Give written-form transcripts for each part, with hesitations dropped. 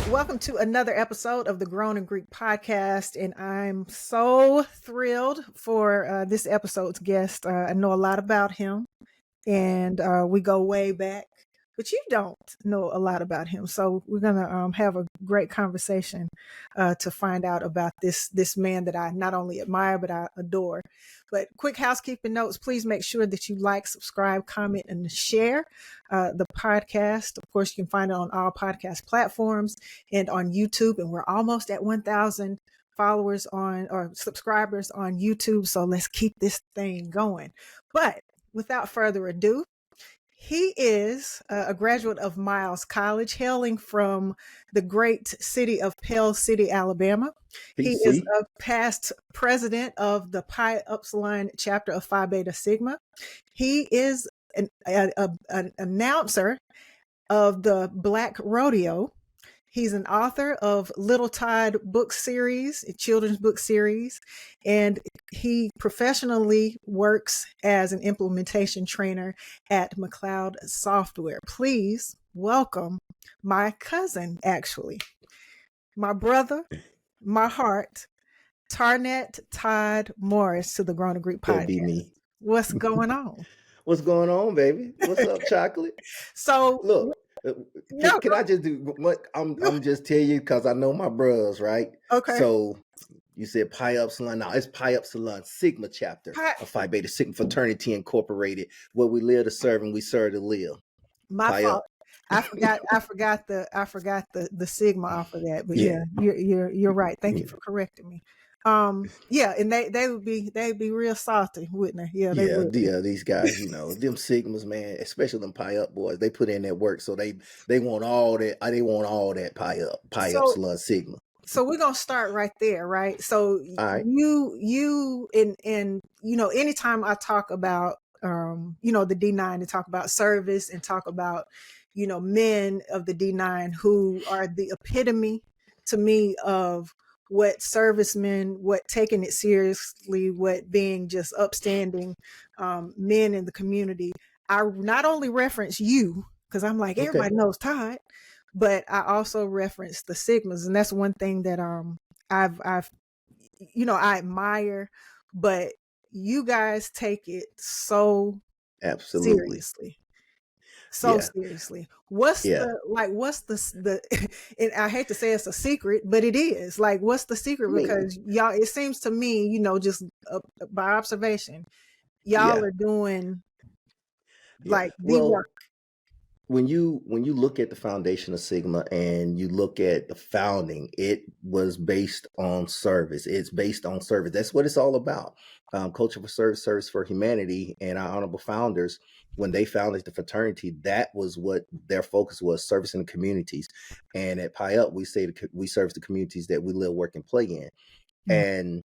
Welcome to another episode of the Grown and Greek podcast, and I'm so thrilled for this episode's guest. I know a lot about him, and we go way back, but you don't know a lot about him. So we're gonna have a great conversation to find out about this man that I not only admire but I adore. But quick housekeeping notes: please make sure that you like, subscribe, comment, and share the podcast. Of course, you can find it on all podcast platforms and on YouTube. And we're almost at 1,000 followers or subscribers on YouTube. So let's keep this thing going. But without further ado, he is a graduate of Miles College, hailing from the great city of Pell City, Alabama. He is a past president of the Pi Upsilon chapter of Phi Beta Sigma. He is an announcer of the Black Rodeo. He's an author of Little Todd book series, a children's book series, and he professionally works as an implementation trainer at McLeod Software. Please welcome my cousin, actually, my brother, my heart, Todd Morris, to the Grown and Greek podcast. That'd be me. What's going on? What's going on, baby? What's up, chocolate? So look. Can I just do what I'm just tell you because I know my bros, right? Okay. So you said Pi Upsilon. Now it's Pi Upsilon Sigma chapter of Phi Beta Sigma Fraternity Incorporated, where we live to serve and we serve to live. My fault. I forgot the Sigma off of that. But yeah you're right. Thank you for correcting me. Yeah, and they'd be real salty, wouldn't they? Yeah, they would. Yeah, these guys, them Sigmas, man, especially them Pi Up boys, they put in that work, so they want all that. They want all that Pi Upsilon Sigma. So we're gonna start right there, right? So you and anytime I talk about the D9 and talk about service and talk about men of the D9 who are the epitome to me of what servicemen, what taking it seriously, what being just upstanding men in the community. I not only reference you because I'm like, everybody knows Todd, but I also reference the Sigmas, and that's one thing that I've I admire. But you guys take it so seriously. Seriously. What's the and I hate to say it's a secret, but it is. Like, what's the secret? Because y'all, it seems to me, just by observation, y'all are doing the work. When you look at the foundation of Sigma and you look at the founding, it was based on service. It's based on service. That's what it's all about. Culture for service, service for humanity, and our honorable founders, when they founded the fraternity, that was what their focus was: servicing the communities. And at Pi Up, we say we serve the communities that we live, work, and play in. Mm-hmm.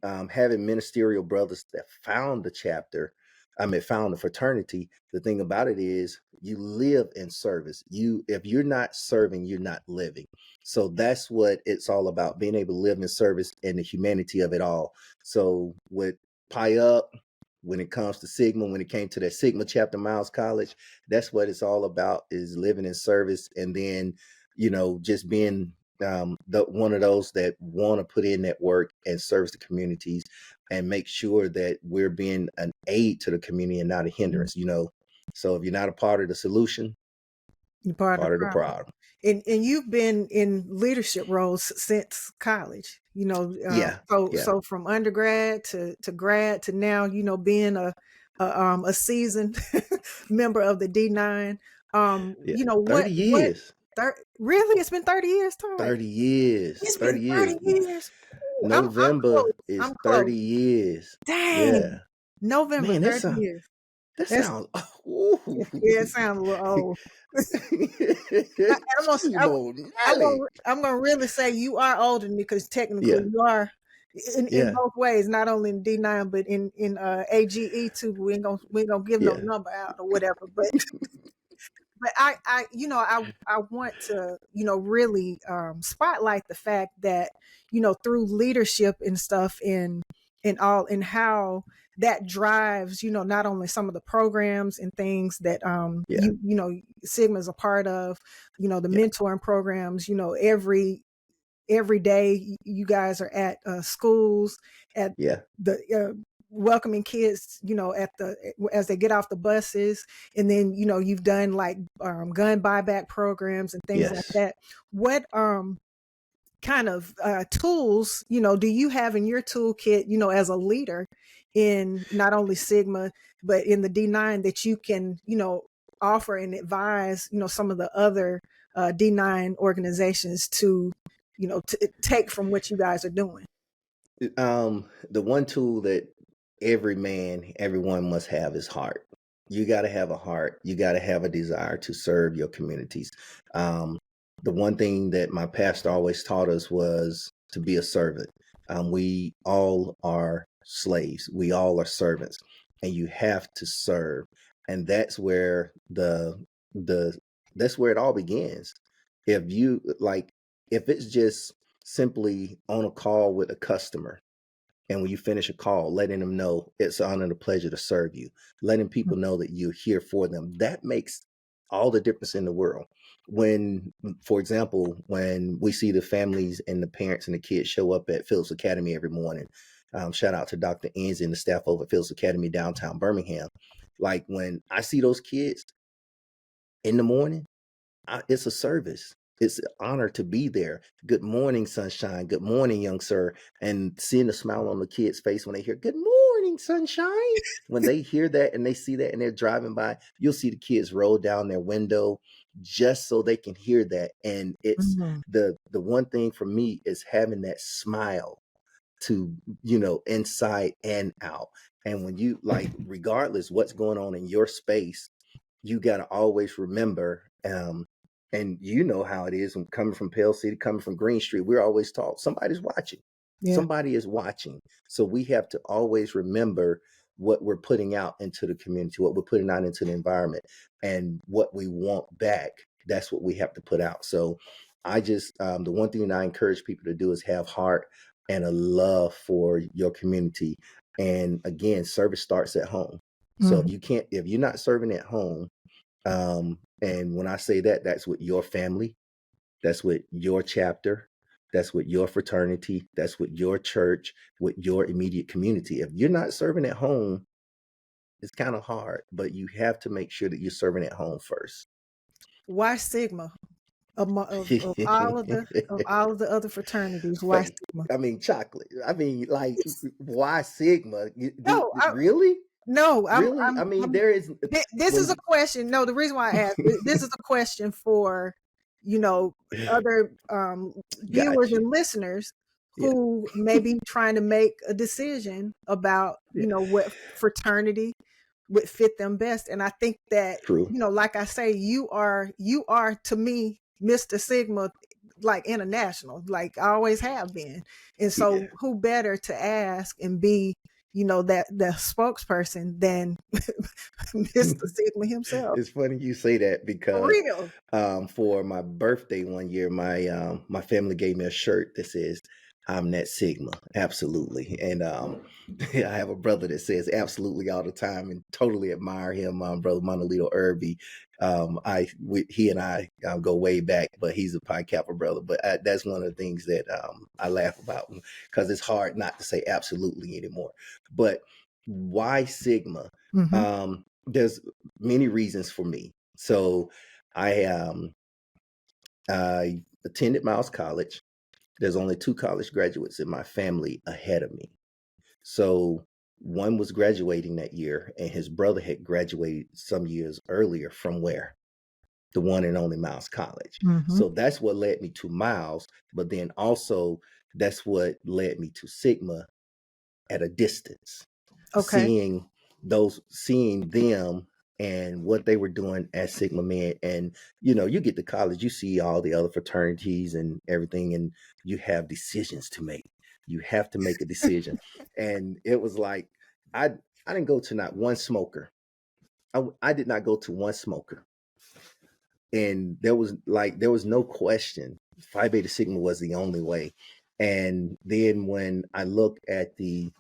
And having ministerial brothers that found the chapter, found the fraternity. The thing about it is, you live in service. If you're not serving, you're not living. So that's what it's all about: being able to live in service and the humanity of it all. So with Pi Up, when it comes to Sigma, when it came to that Sigma chapter, Miles College, that's what it's all about: is living in service, and then just being one of those that want to put in that work and service the communities and make sure that we're being an aid to the community and not a hindrance. So if you're not a part of the solution, you're part of the problem. And you've been in leadership roles since college, So from undergrad to grad to now, being a seasoned member of the D9. 30 years. Really? It's been 30 years, Tom? 30 years. It's 30 years. November is 30 years. Dang. Yeah. November, man, 30 years. That sounds... Yeah, it sounds a little old. I'm going to really say you are older than me, because technically you are in both ways, not only in D9, but in AGE too. We ain't gonna give no number out or whatever. But I want to, really spotlight the fact that, through leadership and stuff and how that drives, not only some of the programs and things that Yeah. Sigma is a part of, the Yeah. mentoring programs, every day you guys are at schools, at Yeah. the welcoming kids, as they get off the buses, and then you've done like gun buyback programs and things like Yes. that. What kind of tools do you have in your toolkit, as a leader in not only Sigma but in the D9, that you can offer and advise some of the other D9 organizations to take from what you guys are doing? The one tool that everyone must have is heart. You got to have a heart. You got to have a desire to serve your communities. Um, the one thing that my pastor always taught us was to be a servant. We all are slaves. We all are servants, and you have to serve. And that's where the that's where it all begins. If you like, if it's just simply on a call with a customer, and when you finish a call, letting them know it's an honor and a pleasure to serve you, letting people know that you're here for them, that makes all the difference in the world. When, for example, when we see the families and the parents and the kids show up at Phillips Academy every morning, shout out to Dr. Enzi and the staff over at Phillips Academy downtown Birmingham. Like when I see those kids in the morning, it's a service. It's an honor to be there. Good morning, sunshine. Good morning, young sir. And seeing the smile on the kid's face when they hear good morning, sunshine. When they hear that and they see that and they're driving by, you'll see the kids roll down their window just so they can hear that. And it's Mhm. the one thing for me is having that smile to, inside and out. And when you like, regardless what's going on in your space, you got to always remember, and you know how it is when coming from Pale City, coming from Green Street, we're always taught somebody's watching. Yeah. Somebody is watching. So we have to always remember what we're putting out into the community, what we're putting out into the environment, and what we want back. That's what we have to put out. So I just, the one thing that I encourage people to do is have heart and a love for your community. And again, service starts at home. So Mhm. if you're not serving at home, and when I say that, that's with your family, that's with your chapter, that's with your fraternity, that's with your church, with your immediate community. If you're not serving at home, it's kind of hard, but you have to make sure that you're serving at home first. Why Sigma? Of all of the other fraternities, why Faith. Sigma? I mean, chocolate. I mean, like, why Sigma? No, Really? no, Really? I mean, there is this is a when question. No, the reason why I asked, this is a question for, other viewers got you. and listeners Yeah. who may be trying to make a decision about, Yeah. what fraternity would fit them best. And I think that, True. like I say, you are to me, Mr. Sigma, like international, like I always have been. And Yeah. so who better to ask and be, that the spokesperson than Mr. Sigma himself. It's funny you say that For because real. for my birthday one year, my family gave me a shirt that says "I'm that Sigma," absolutely, and I have a brother that says absolutely all the time, and totally admire him, brother Monolito Irby. He and I go way back, but he's a Pi Kappa brother. But that's one of the things that I laugh about because it's hard not to say absolutely anymore. But why Sigma? Mm-hmm. There's many reasons for me. So I attended Miles College. There's only 2 college graduates in my family ahead of me. So one was graduating that year, and his brother had graduated some years earlier from where? The one and only Miles College. Mm-hmm. So that's what led me to Miles, but then also that's what led me to Sigma at a distance, Okay. seeing them and what they were doing at Sigma Men. And you get to college, you see all the other fraternities and everything, and you have decisions to make. You have to make a decision. And it was like I didn't go to not one smoker. I did not go to one smoker. And there was no question Phi Beta Sigma was the only way. And then when I look at the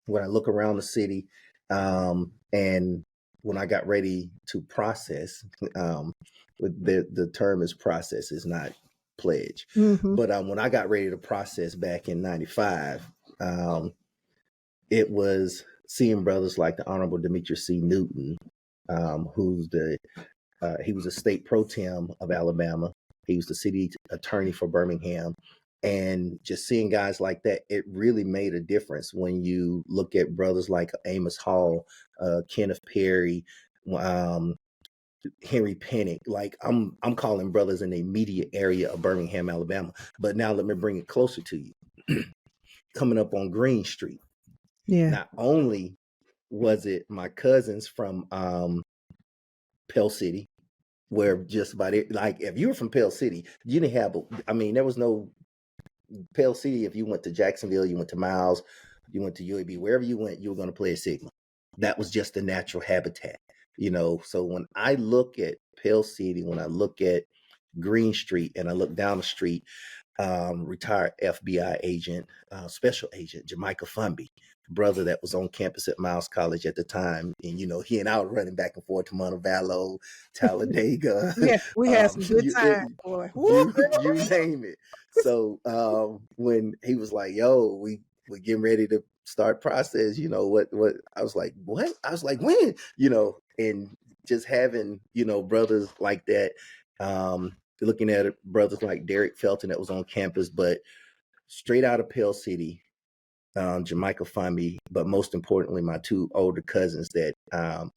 when I look around the city, and when I got ready to process, the term is process, is not pledge. Mm-hmm. But when I got ready to process back in '95, it was seeing brothers like the Honorable Demetrius C. Newton, who's he was a state pro tem of Alabama. He was the city attorney for Birmingham. And just seeing guys like that, it really made a difference when you look at brothers like Amos Hall, Kenneth Perry, Henry Pennick. Like I'm calling brothers in the immediate area of Birmingham, Alabama. But now let me bring it closer to you. Coming up on Green Street. Yeah. Not only was it my cousins from Pell City, where just about it, like if you were from Pell City, you didn't have, I mean, there was no Pell City. If you went to Jacksonville, you went to Miles, you went to UAB, wherever you went, you were going to play a Sigma. That was just the natural habitat, you know. So when I look at Pell City, when I look at Green Street, and I look down the street, retired FBI agent, special agent Jamaica Funby, brother that was on campus at Miles College at the time. And, you know, he and I were running back and forth to Montevallo, Talladega. Yeah, we had some good times, boy. You name it. So when he was like, yo, we're getting ready to start process, you know, what I was like, what? I was like, when? You know, and just having, you know, brothers like that, looking at it, brothers like Derek Felton that was on campus, but straight out of Pell City, Jamaica Funby, but most importantly, my two older cousins that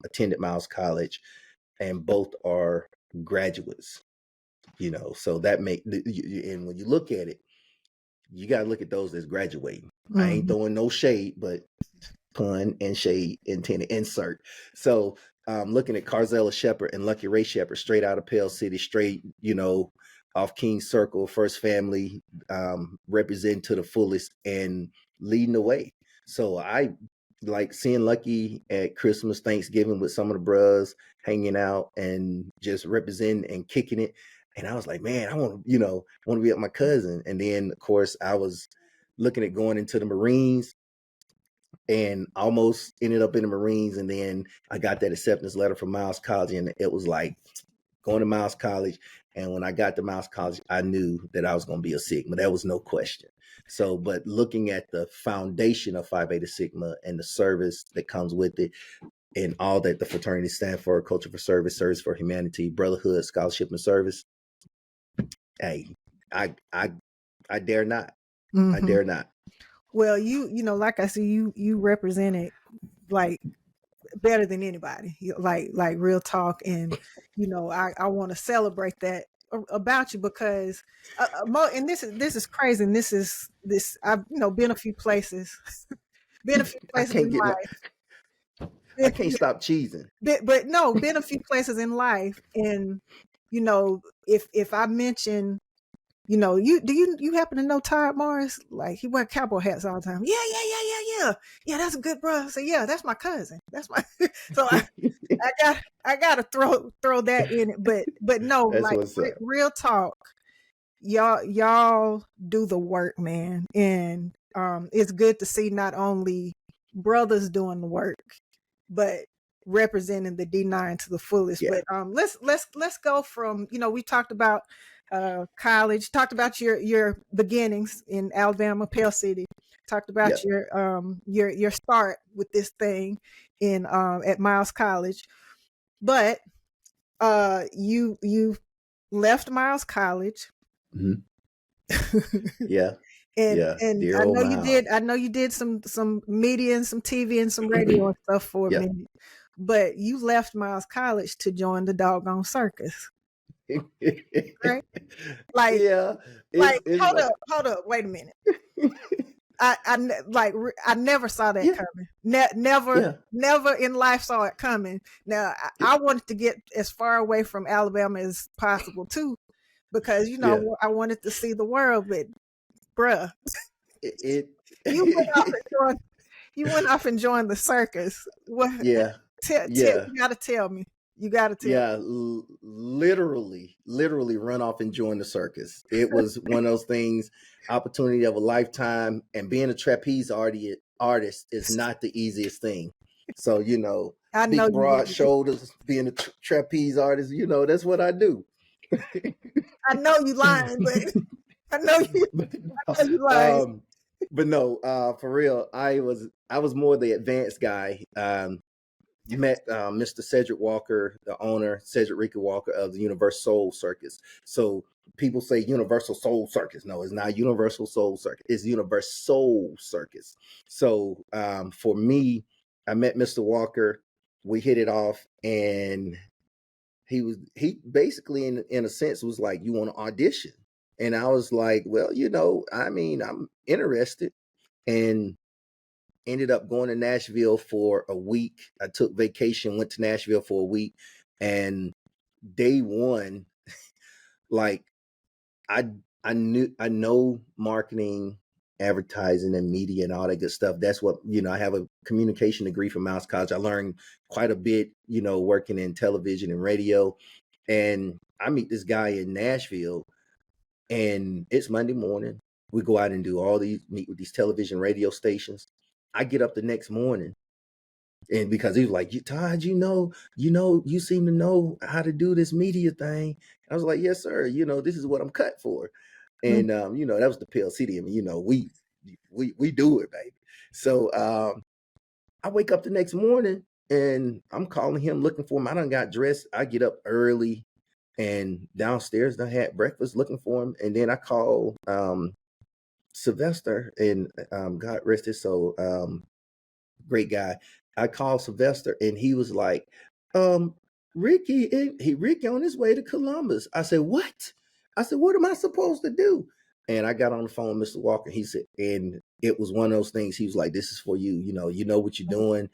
attended Miles College, and both are graduates, you know, so that and when you look at it, you got to look at those as graduating. Mm-hmm. I ain't throwing no shade, but pun and shade intended, insert. So looking at Carzella Shepherd and Lucky Ray Shepherd, straight out of Pell City, straight, you know, off King's Circle, First Family, representing to the fullest and leading the way. So I like seeing Lucky at Christmas, Thanksgiving with some of the bros, hanging out and just representing and kicking it. And I was like, man, I want to be at my cousin. And then of course I was looking at going into the Marines, and almost ended up in the Marines. And then I got that acceptance letter from Miles College, and it was like going to Miles College. And when I got to Miles College, I knew that I was going to be a Sigma. There was no question. So, but looking at the foundation of Phi Beta Sigma and the service that comes with it, and all that the fraternity stand for: culture for service, service for humanity, brotherhood, scholarship, and service. Hey, I dare not. Mm-hmm. I dare not. Well, you know, like I said, you represent it like better than anybody, like real talk. And, you know, I want to celebrate that about you, because and this is crazy. And this I've, you know, been a few places, in life. I can't stop cheesing. But no, been a few places in life. And, you know, if I mention, you know, you happen to know Todd Morris? Like, he wear cowboy hats all the time. Yeah, that's a good brother. So yeah, that's my cousin. That's my so I gotta throw that in it. But no, that's like real talk. Y'all do the work, man. And it's good to see not only brothers doing the work, but representing the D9 to the fullest. Yeah. But let's go from, you know, we talked about college, talked about your beginnings in Alabama, Pell City, talked about your start with this thing in at Miles College. But you left Miles College. Mm-hmm. Yeah. And I know you did some media and some TV and some radio and stuff for a minute. But you left Miles College to join the doggone circus. Right? Like, hold up, wait a minute. I never saw that coming. Never in life saw it coming. Now I wanted to get as far away from Alabama as possible too, because, you know, I wanted to see the world. But bruh, you went off and joined the circus. What? You gotta tell me. You got to tell. Yeah, literally run off and join the circus. It was one of those things, opportunity of a lifetime. And being a artist is not the easiest thing. So, I know big, you broad lying. shoulders, being a trapeze artist, that's what I do. I know you lying, but I know you. but, I know you lying. but no, for real, I was more the advanced guy. You met Mr. Cedric Walker, the owner, Cedric Ricky Walker of the UniverSoul Circus. So people say Universal Soul Circus. No, it's not Universal Soul Circus. It's UniverSoul Circus. So for me, I met Mr. Walker. We hit it off, and he basically in a sense was like, "You want to audition?" And I was like, "Well, I'm interested." And ended up going to Nashville for a week. I took vacation, went to Nashville for a week, and day one, like I I know marketing, advertising, and media and all that good stuff. That's what I have a communication degree from Mouse College. I learned quite a bit, working in television and radio. And I meet this guy in Nashville, and it's Monday morning. We go out and do meet with these television radio stations. I get up the next morning, and because he was like, Todd, you seem to know how to do this media thing. I was like, yes, sir. This is what I'm cut for. And that was the Pale City. I mean, we do it, baby. So I wake up the next morning and I'm calling him, looking for him. I done got dressed. I get up early and downstairs I had breakfast looking for him. And then I call Sylvester, and God rest his soul. Great guy. I called Sylvester, and he was like, Ricky on his way to Columbus. I said, what? I said, what am I supposed to do? And I got on the phone with Mr. Walker. He said, and it was one of those things. He was like, this is for you. You know what you're doing.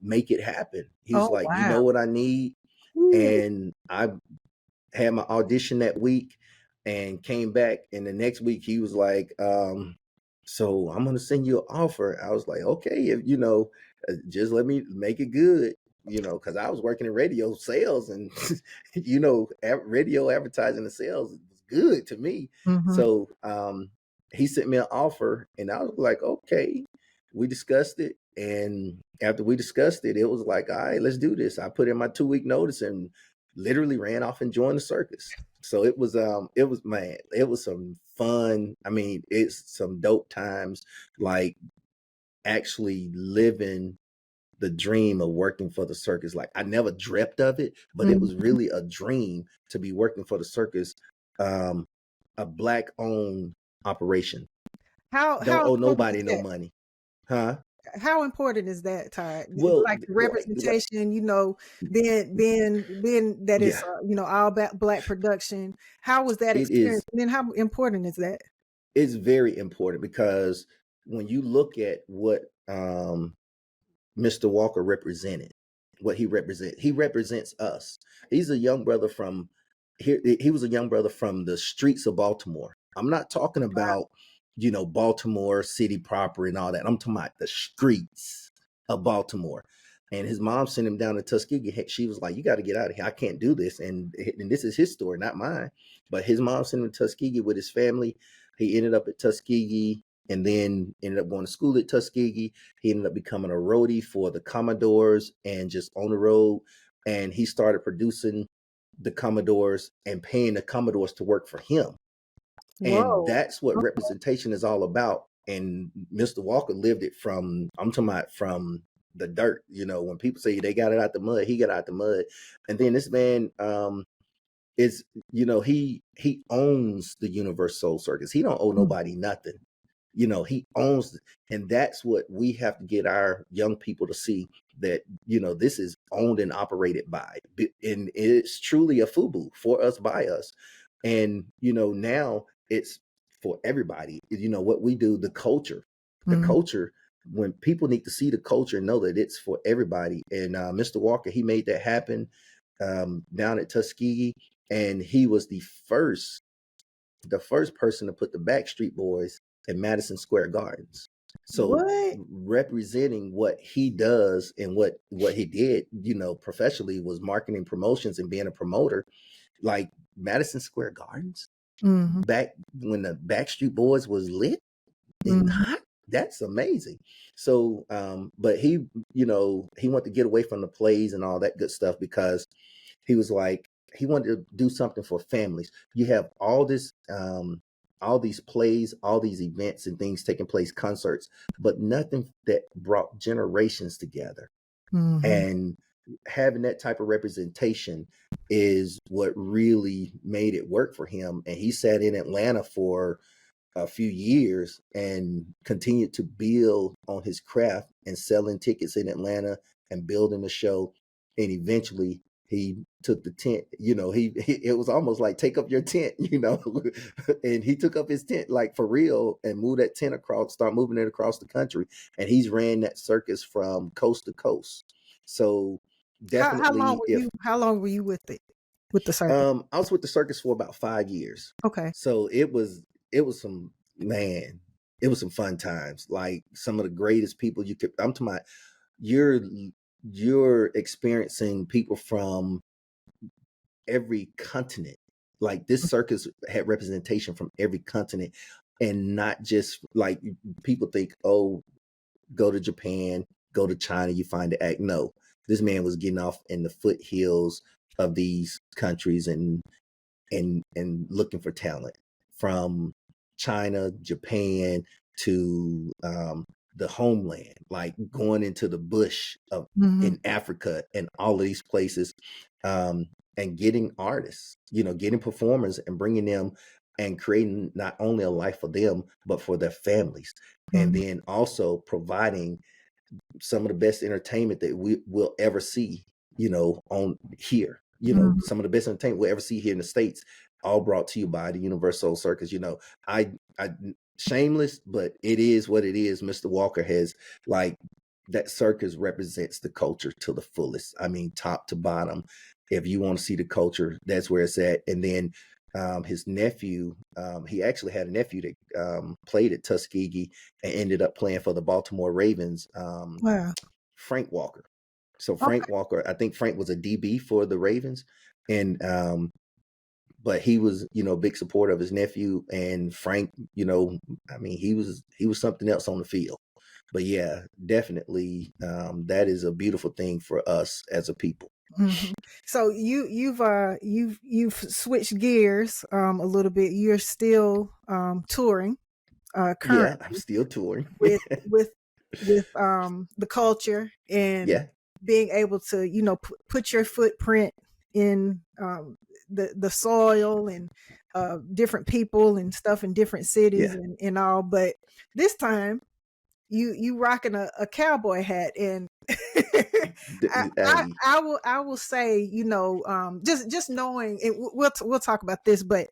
Make it happen. He was Oh, like, you wow. know what I need. Ooh. And I had my audition that week and came back. And the next week he was like, so I'm going to send you an offer. I was like, okay, if just let me make it good, because I was working in radio sales, and radio advertising and sales was good to me. Mhm. So he sent me an offer, and I was like, okay. We discussed it, and after we discussed it, it was like, all right, let's do this. I put in my 2-week notice and literally ran off and joined the circus. So it was some fun. I mean, it's some dope times, like actually living the dream of working for the circus. Like I never dreamt of it, but it was really a dream to be working for the circus, a Black owned operation. How Don't owe important nobody is no that? money. Huh? How important is that, Todd? Well, Like the representation, being that it's yeah, all Black production. How was that it experience? is. And then how important is that? It's very important because when you look at what Mr. Walker represented, what he represents us. He's a young brother from here. He was a young brother from the streets of Baltimore. I'm not talking about, Baltimore city proper and all that. I'm talking about the streets of Baltimore. And his mom sent him down to Tuskegee. She was like, you got to get out of here. I can't do this. And this is his story, not mine. But his mom sent him to Tuskegee with his family. He ended up at Tuskegee and then ended up going to school at Tuskegee. He ended up becoming a roadie for the Commodores and just on the road. And he started producing the Commodores and paying the Commodores to work for him. And Whoa. that's what representation is all about. And Mr. Walker lived it I'm talking about from the dirt. When people say they got it out the mud, he got out the mud. And then this man is, he owns the UniverSoul Circus. He don't owe nobody nothing. He owns it. And that's what we have to get our young people to see, that this is owned and operated by, and it's truly a FUBU, for us, by us. And now it's for everybody. What we do, the culture, when people need to see the culture and know that it's for everybody. And Mr. Walker, he made that happen down at Tuskegee, and he was the first person to put the Backstreet Boys in Madison Square Gardens. So What? representing what he does and what he did, professionally, was marketing, promotions, and being a promoter, like Madison Square Gardens Mm-hmm. back when the Backstreet Boys was lit and Mm-hmm. hot. That's amazing. So, but he wanted to get away from the plays and all that good stuff, because he was like, he wanted to do something for families. You have all these plays, all these events and things taking place, concerts, but nothing that brought generations together. Mm-hmm. And having that type of representation is what really made it work for him. And he sat in Atlanta for a few years and continued to build on his craft and selling tickets in Atlanta and building the show. And eventually he took the tent, it was almost like, take up your tent, and he took up his tent like for real and moved that tent across, start moving it across the country. And he's ran that circus from coast to coast. So How long definitely, were if you? How long were you with the circus? I was with the circus for about 5 years. Okay. So it was some, man, it was some fun times. Like some of the greatest people I'm talking about, you're you're experiencing people from every continent. Like this circus had representation from every continent, and not just like people think, oh, go to Japan, go to China, you find the act. No, this man was getting off in the foothills of these countries and looking for talent from China, Japan, to the homeland, like going into the bush Mm-hmm. in Africa and all of these places, and getting artists, getting performers and bringing them and creating not only a life for them, but for their families. And Mm-hmm. then also providing some of the best entertainment that we will ever see, on here. Mm-hmm. Some of the best entertainment we'll ever see here in the States, all brought to you by the UniverSoul Circus. I shameless, but it is what it is. Mr. Walker has, like, that circus represents the culture to the fullest. I mean, top to bottom. If you want to see the culture, that's where it's at. And then his nephew, he actually had a nephew that played at Tuskegee and ended up playing for the Baltimore Ravens, Wow. Frank Walker. So Okay. Frank Walker, I think Frank was a DB for the Ravens, and but he was, a big supporter of his nephew. And Frank, I mean, he was something else on the field. But yeah, definitely, that is a beautiful thing for us as a people. Mm-hmm. So you've switched gears a little bit. You're still touring Yeah, I'm currently still touring. with with the culture and Yeah, being able to put your footprint in the soil and different people and stuff in different cities yeah. and all. But this time you rocking a cowboy hat, and Hey, I will say, just knowing, and we'll talk about this, but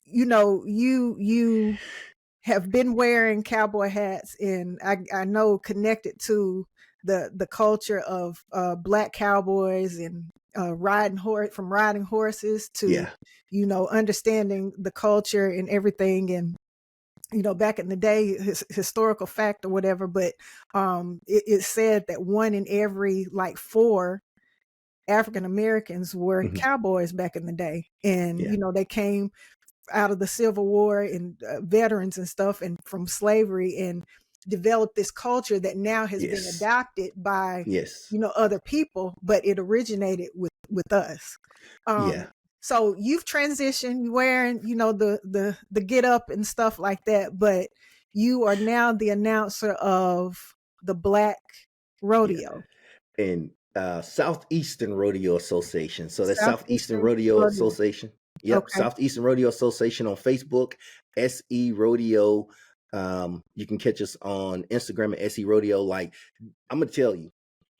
you have been wearing cowboy hats, and I know connected to the culture of black cowboys and riding horses to yeah, understanding the culture and everything. And back in the day, historical fact or whatever, but it said that one in every like four African Americans were mhm, cowboys back in the day. And yeah, they came out of the Civil War and veterans and stuff, and from slavery, and developed this culture that now has been yes, adopted by yes, other people, but it originated with us. yeah. So you've transitioned, you wearing the get up and stuff like that, but you are now the announcer of the Black Yeah. Rodeo, And Southeastern Rodeo Association. So that's Southeastern Southeastern Rodeo Rodeo. Association. Yep, Okay. Southeastern Rodeo Association on Facebook, SE Rodeo. You can catch us on Instagram at SE Rodeo. Like, I'm gonna tell you,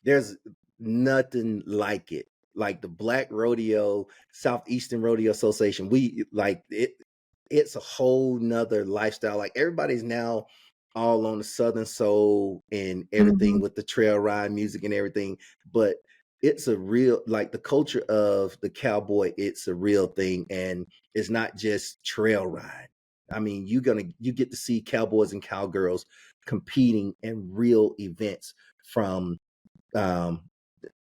there's nothing like it. Like the Black Rodeo, Southeastern Rodeo Association. We like it. It's a whole nother lifestyle. Like everybody's now all on the Southern soul and everything Hmm. with the trail ride music and everything. But it's a real, like the culture of the cowboy, it's a real thing. And it's not just trail ride. I mean, you get to see cowboys and cowgirls competing in real events, from um,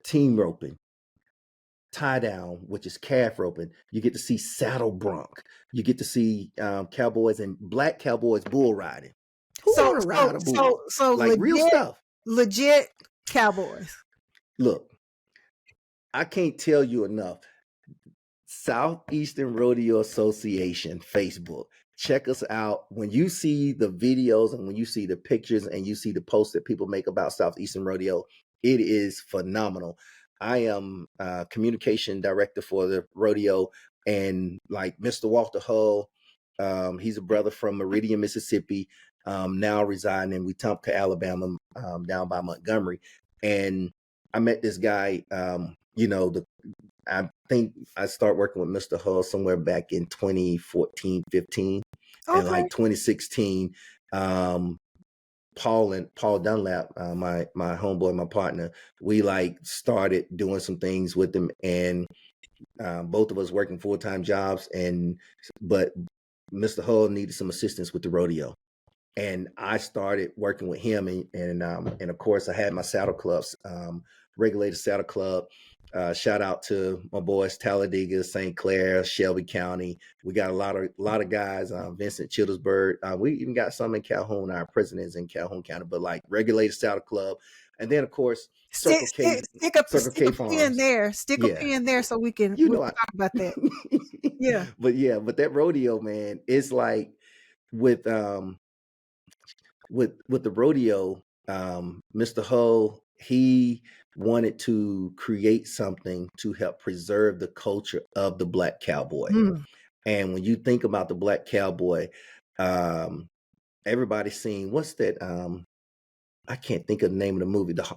team roping, tie down, which is calf roping. You get to see saddle bronc. You get to see cowboys and black cowboys bull riding. Who So want to ride a bull? so Like real stuff. legit cowboys. Look, I can't tell you enough. Southeastern Rodeo Association Facebook. Check us out. When you see the videos and when you see the pictures and you see the posts that people make about Southeastern Rodeo, it is phenomenal. I am communication director for the rodeo, and like Mr. Walter Hull, he's a brother from Meridian, Mississippi, now residing in Wetumpka, Alabama, down by Montgomery. And I met this guy, I think I started working with Mr. Hull somewhere back in 2014, 15. And Okay. like 2016, Paul Dunlap, my homeboy, my partner, we like started doing some things with them, and both of us working full-time jobs, but Mr. Hull needed some assistance with the rodeo. And I started working with him, and of course I had my saddle clubs, Regulated Saddle Club. Shout out to my boys Talladega, St. Clair, Shelby County. We got a lot of guys. Vincent Childersburg. We even got some in Calhoun. Our president is in Calhoun County, but like Regulated Saddle Club, and then of course Circle K pin Farms. there. Stick a pin there so we can talk about that. Yeah. But that rodeo, man, it's like with the rodeo, Mr. Hull, he wanted to create something to help preserve the culture of the black cowboy. And when you think about the black cowboy, everybody's seen, what's that? I can't think of the name of the movie. The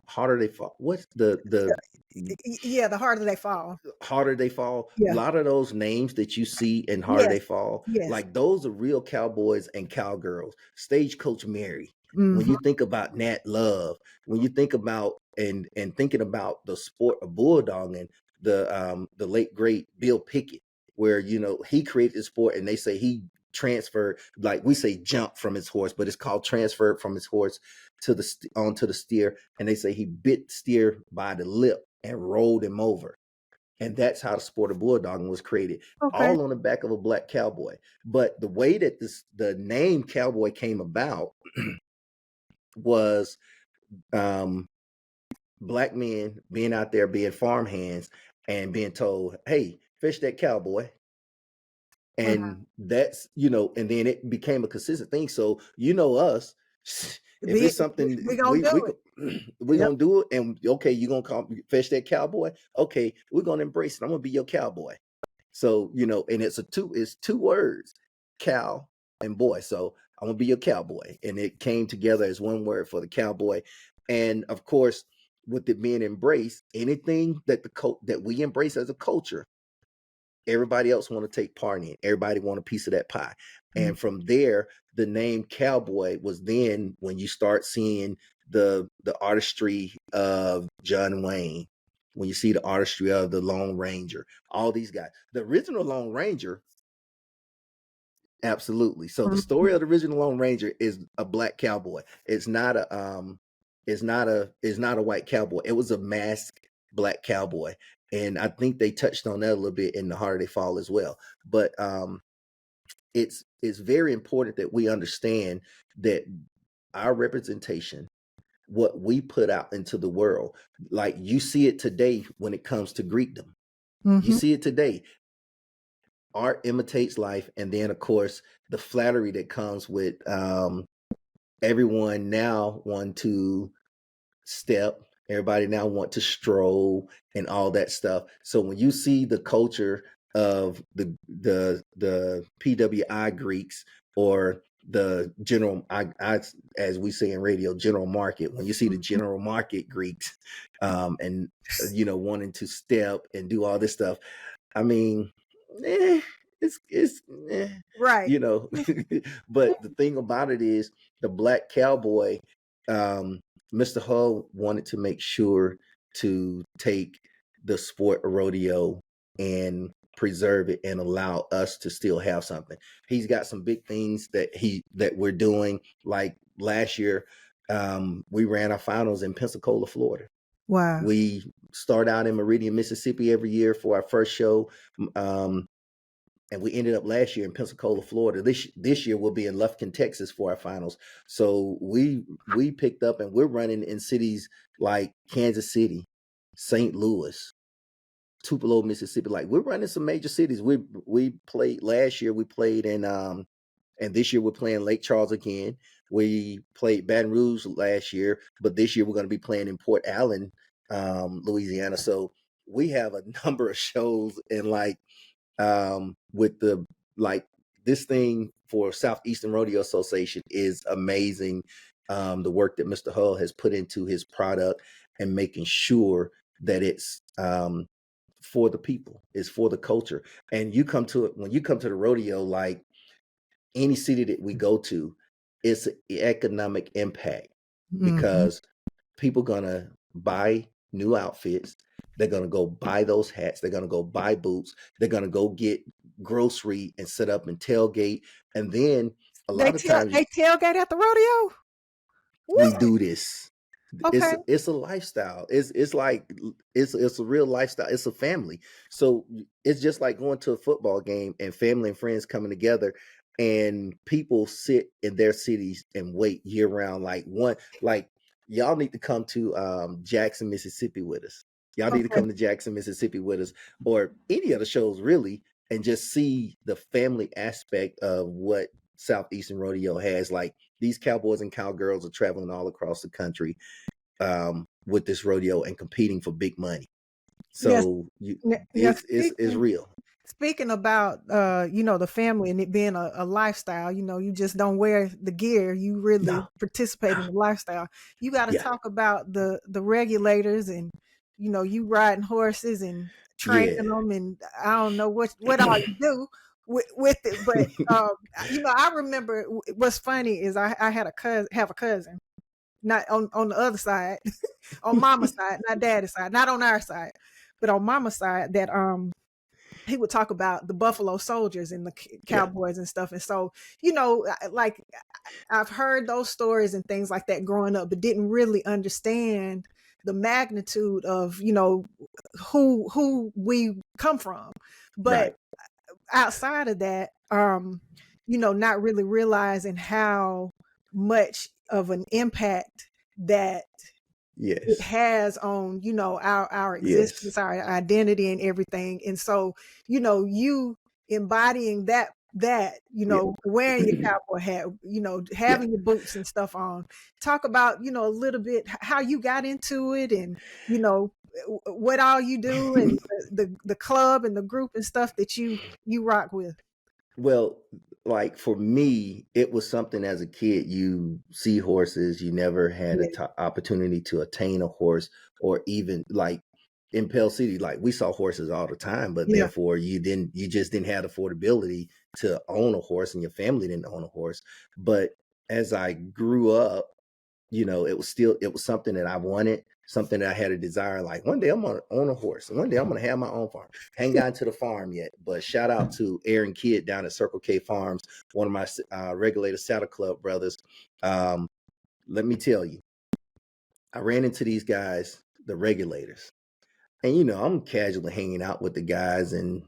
Harder They Fall. What's the The Harder They Fall. Harder They Fall. Yeah. A lot of those names that you see in Harder They Fall, yes, like those are real cowboys and cowgirls. Stagecoach Mary. Mm-hmm. When you think about Nat Love, when you think about and thinking about the sport of bulldogging, the late great Bill Pickett, where he created the sport, and they say he transferred, like we say jump from his horse, but it's called transferred from his horse to onto the steer, and they say he bit the steer by the lip and rolled him over. And that's how the sport of bulldogging was created, all on the back of a black cowboy. But the way that the name cowboy came about was black men being out there being farmhands and being told, hey, fish that cowboy. And that's, and then it became a consistent thing. So, us, if it's something we're gonna gonna do it, and okay, you're gonna call fish that cowboy. Okay, we're gonna embrace it. I'm gonna be your cowboy. So, and it's two words, cow and boy. So I'm gonna be your cowboy. And it came together as one word for the cowboy. And of course, with it being embraced, anything that that we embrace as a culture, everybody else want to take part in it. Everybody want a piece of that pie. And from there, the name cowboy was then when you start seeing the artistry of John Wayne, when you see the artistry of the Lone Ranger, all these guys. The original Lone Ranger, absolutely. So the story of the original Lone Ranger is a black cowboy. It's not a white cowboy. It was a masked black cowboy. And I think they touched on that a little bit in the Harder They Fall as well. But it's very important that we understand that our representation, what we put out into the world, like you see it today when it comes to Greekdom. You see it today. Art imitates life. And then, of course, the flattery that comes with everyone now want to step. Everybody now want to stroll and all that stuff. So when you see the culture of the PWI Greeks, or the general, as we say in radio, general market, when you see the general market Greeks, and wanting to step and do all this stuff, I mean, it's right. But the thing about it is, the black cowboy, Mr. Hull wanted to make sure to take the sport of rodeo and preserve it and allow us to still have something. He's got some big things that we're doing. Like last year, we ran our finals in Pensacola, Florida. Wow. We start out in Meridian, Mississippi every year for our first show. And we ended up last year in Pensacola, Florida. This year we'll be in Lufkin, Texas for our finals. So we picked up, and we're running in cities like Kansas City, St. Louis, Tupelo, Mississippi. Like, we're running some major cities. We played last year. We played in and this year we're playing Lake Charles again. We played Baton Rouge last year, but this year we're going to be playing in Port Allen, Louisiana. So we have a number of shows, and with the this thing for Southeastern Rodeo Association is amazing. The work that Mr. Hull has put into his product and making sure that it's for the people, it's for the culture. And when you come to the rodeo, like any city that we go to, it's an economic impact because people gonna buy new outfits. They're gonna go buy those hats. They're gonna go buy boots. They're gonna go get grocery and set up and tailgate. And then a lot of times they tailgate at the rodeo. we What? do this. Okay. It's a lifestyle. It's like it's a real lifestyle. It's a family. So it's just like going to a football game and family and friends coming together, and people sit in their cities and wait year round. Like y'all need to come to Jackson, Mississippi with us. Y'all need to Okay. come to Jackson, Mississippi with us, or any other shows really, and just see the family aspect of what Southeastern Rodeo has. Like, these cowboys and cowgirls are traveling all across the country with this rodeo and competing for big money. Yes. So it's Speaking, real. speaking about the family and it being a lifestyle, you just don't wear the gear, you really No. participate in the lifestyle. You got to Yeah. talk about the regulators, and you riding horses and training Yeah. them, and I don't know what all you do with it, but I remember what's funny is I have a cousin, not on the other side, on mama's side, not daddy's side, not on our side, but on mama's side, that he would talk about the Buffalo Soldiers and the Yeah. cowboys and stuff. And so, like, I've heard those stories and things like that growing up, but didn't really understand the magnitude of, who we come from. But Right. outside of that, not really realizing how much of an impact that it Yes. has on, our Yes. existence, our identity and everything. And so, you embodying that, Yeah. wearing your cowboy hat, Yeah. having your boots and stuff on. Talk about, a little bit how you got into it, and, what all you do, and the club and the group and stuff that you rock with. Well, like for me, it was something as a kid. You see horses, you never had Yeah. opportunity to attain a horse, or even like in Pell City, like we saw horses all the time, but Yeah. therefore you just didn't have the affordability to own a horse, and your family didn't own a horse. But as I grew up, it was something that I wanted, something that I had a desire. Like, one day I'm gonna own a horse, and one day I'm gonna have my own farm. Haven't gotten to the farm yet, but shout out to Aaron Kidd down at Circle K Farms, one of my regulator Saddle Club brothers. Let me tell you, I ran into these guys, the regulators, and I'm casually hanging out with the guys, and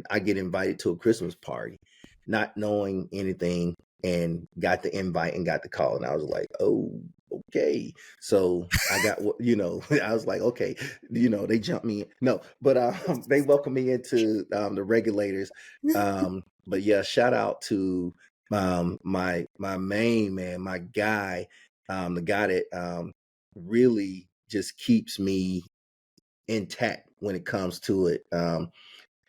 I get invited to a Christmas party, not knowing anything, and got the invite and got the call, and I was like, oh, okay. So I got I was like, okay, they jumped me in. No, but they welcomed me into the regulators. But yeah, shout out to my main man, my guy, the guy that really just keeps me intact when it comes to it.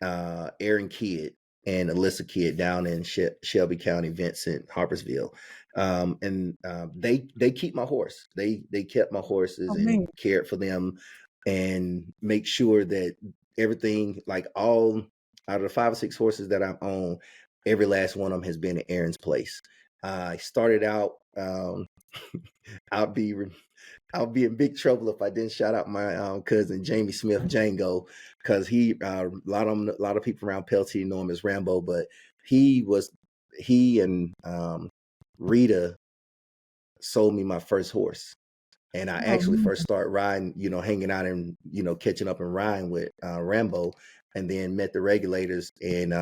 Aaron Kidd and Alyssa Kidd down in Shelby County, Vincent, Harpersville. And they keep my horse. They kept my horses Oh, and man. cared for them, and make sure that everything, like all out of the 5 or 6 horses that I own, every last one of them has been at Aaron's place. I started out, I'll be I'll be in big trouble if I didn't shout out my cousin Jamie Smith Django, because a lot of people around Peltier know him as Rambo, but he and Rita sold me my first horse. And I Oh, actually first started riding, hanging out and, catching up and riding with Rambo, and then met the regulators and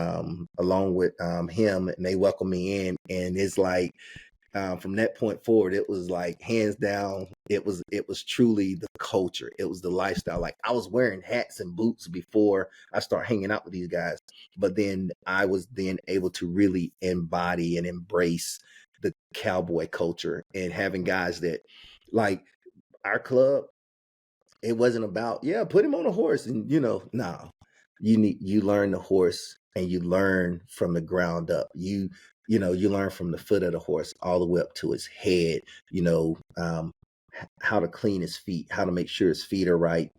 along with him, and they welcomed me in. And it's like, from that point forward, it was like hands down, it was truly the culture. It was the lifestyle. Like, I was wearing hats and boots before I started hanging out with these guys, but then I was then able to really embody and embrace the cowboy culture, and having guys that, like, our club, it wasn't about, yeah, put him on a horse and no. You learn the horse, and you learn from the ground up. You learn from the foot of the horse all the way up to his head, how to clean his feet, how to make sure his feet are right,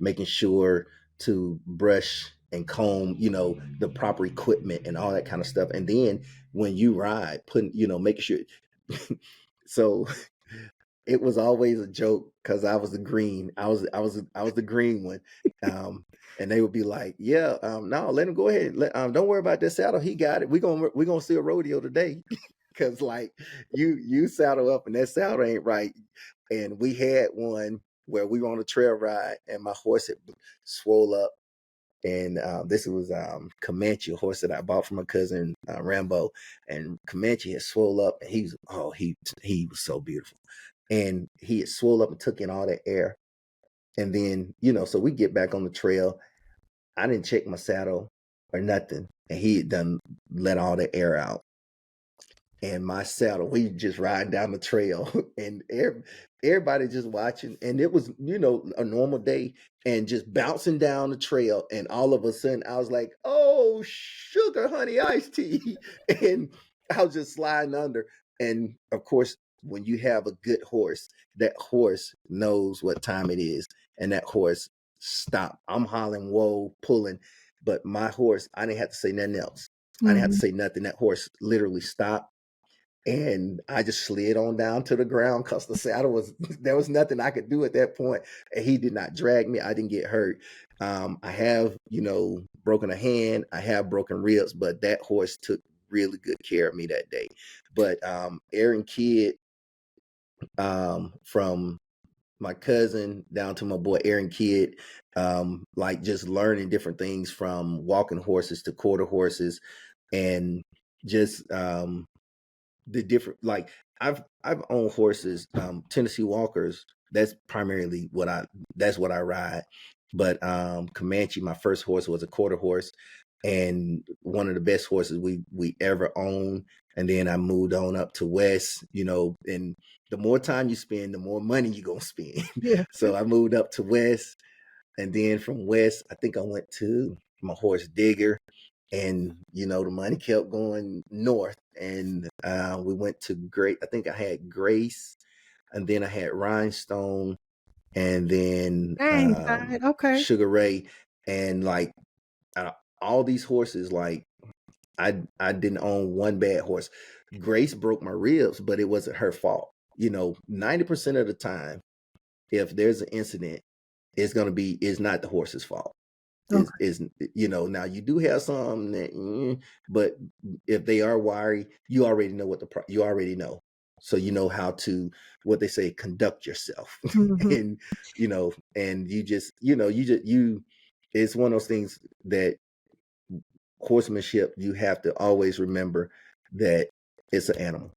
making sure to brush and comb, the proper equipment and all that kind of stuff. And then when you ride, making sure. So it was always a joke, because I was the green. I was the green one. And they would be like, "Yeah, no, let him go ahead. Don't worry about that saddle. He got it. We're gonna see a rodeo today." Because, like, you saddle up and that saddle ain't right. And we had one where we were on a trail ride, and my horse had swole up. And this was Comanche, a horse that I bought from my cousin Rambo. And Comanche had swole up, and he was so beautiful. And he had swole up and took in all that air. And then, so we get back on the trail. I didn't check my saddle or nothing, and he had done let all the air out. And my saddle, we just riding down the trail, and everybody just watching. And it was, a normal day, and just bouncing down the trail. And all of a sudden, I was like, "Oh, sugar honey iced tea," and I was just sliding under. And of course, when you have a good horse, that horse knows what time it is, and that horse stop. I'm hollering, "Whoa," pulling, but my horse, I didn't have to say nothing else. I didn't have to say nothing. That horse literally stopped, and I just slid on down to the ground, because the saddle was, there was nothing I could do at that point. And he did not drag me. I didn't get hurt. I have, broken a hand. I have broken ribs, but that horse took really good care of me that day. But Aaron Kidd, from my cousin down to my boy Aaron Kidd, like, just learning different things from walking horses to quarter horses, and just the different, like, I've owned horses, Tennessee Walkers. That's primarily what I ride. But Comanche, my first horse, was a quarter horse, and one of the best horses we ever owned. And then I moved on up to West, and the more time you spend, the more money you're gonna spend. yeah. So I moved up to West, and then from West, I think I went to my horse Digger, and the money kept going north, and we went to Great. I think I had Grace, and then I had Rhinestone, and then Dang, Todd. Okay. Sugar Ray, and, like, all these horses, like, I didn't own one bad horse. Grace broke my ribs, but it wasn't her fault. 90% of the time, if there's an incident, it's not the horse's fault. Okay. Is now you do have some that, but if they are wiry, you already know you already know, so you know how to, what they say, conduct yourself. And and you just it's one of those things that horsemanship, you have to always remember that it's an animal.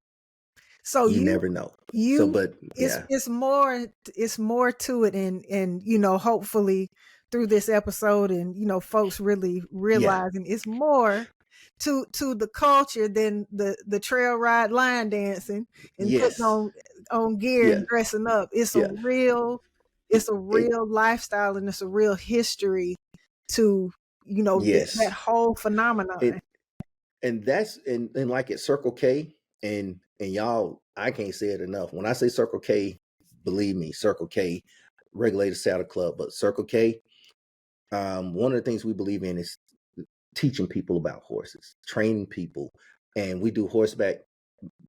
So You never know. So, you but yeah, it's more to it, and hopefully through this episode, and folks really yeah, realizing it's more to the culture than the trail ride line dancing and putting yes, on gear yeah, and dressing up. It's a yeah. real It lifestyle, and it's a real history to that yes. whole phenomenon. It and that's and like at Circle K, and y'all, I can't say it enough. When I say Circle K, believe me, Circle K, regulated saddle club, but Circle K, one of the things we believe in is teaching people about horses, training people, and we do horseback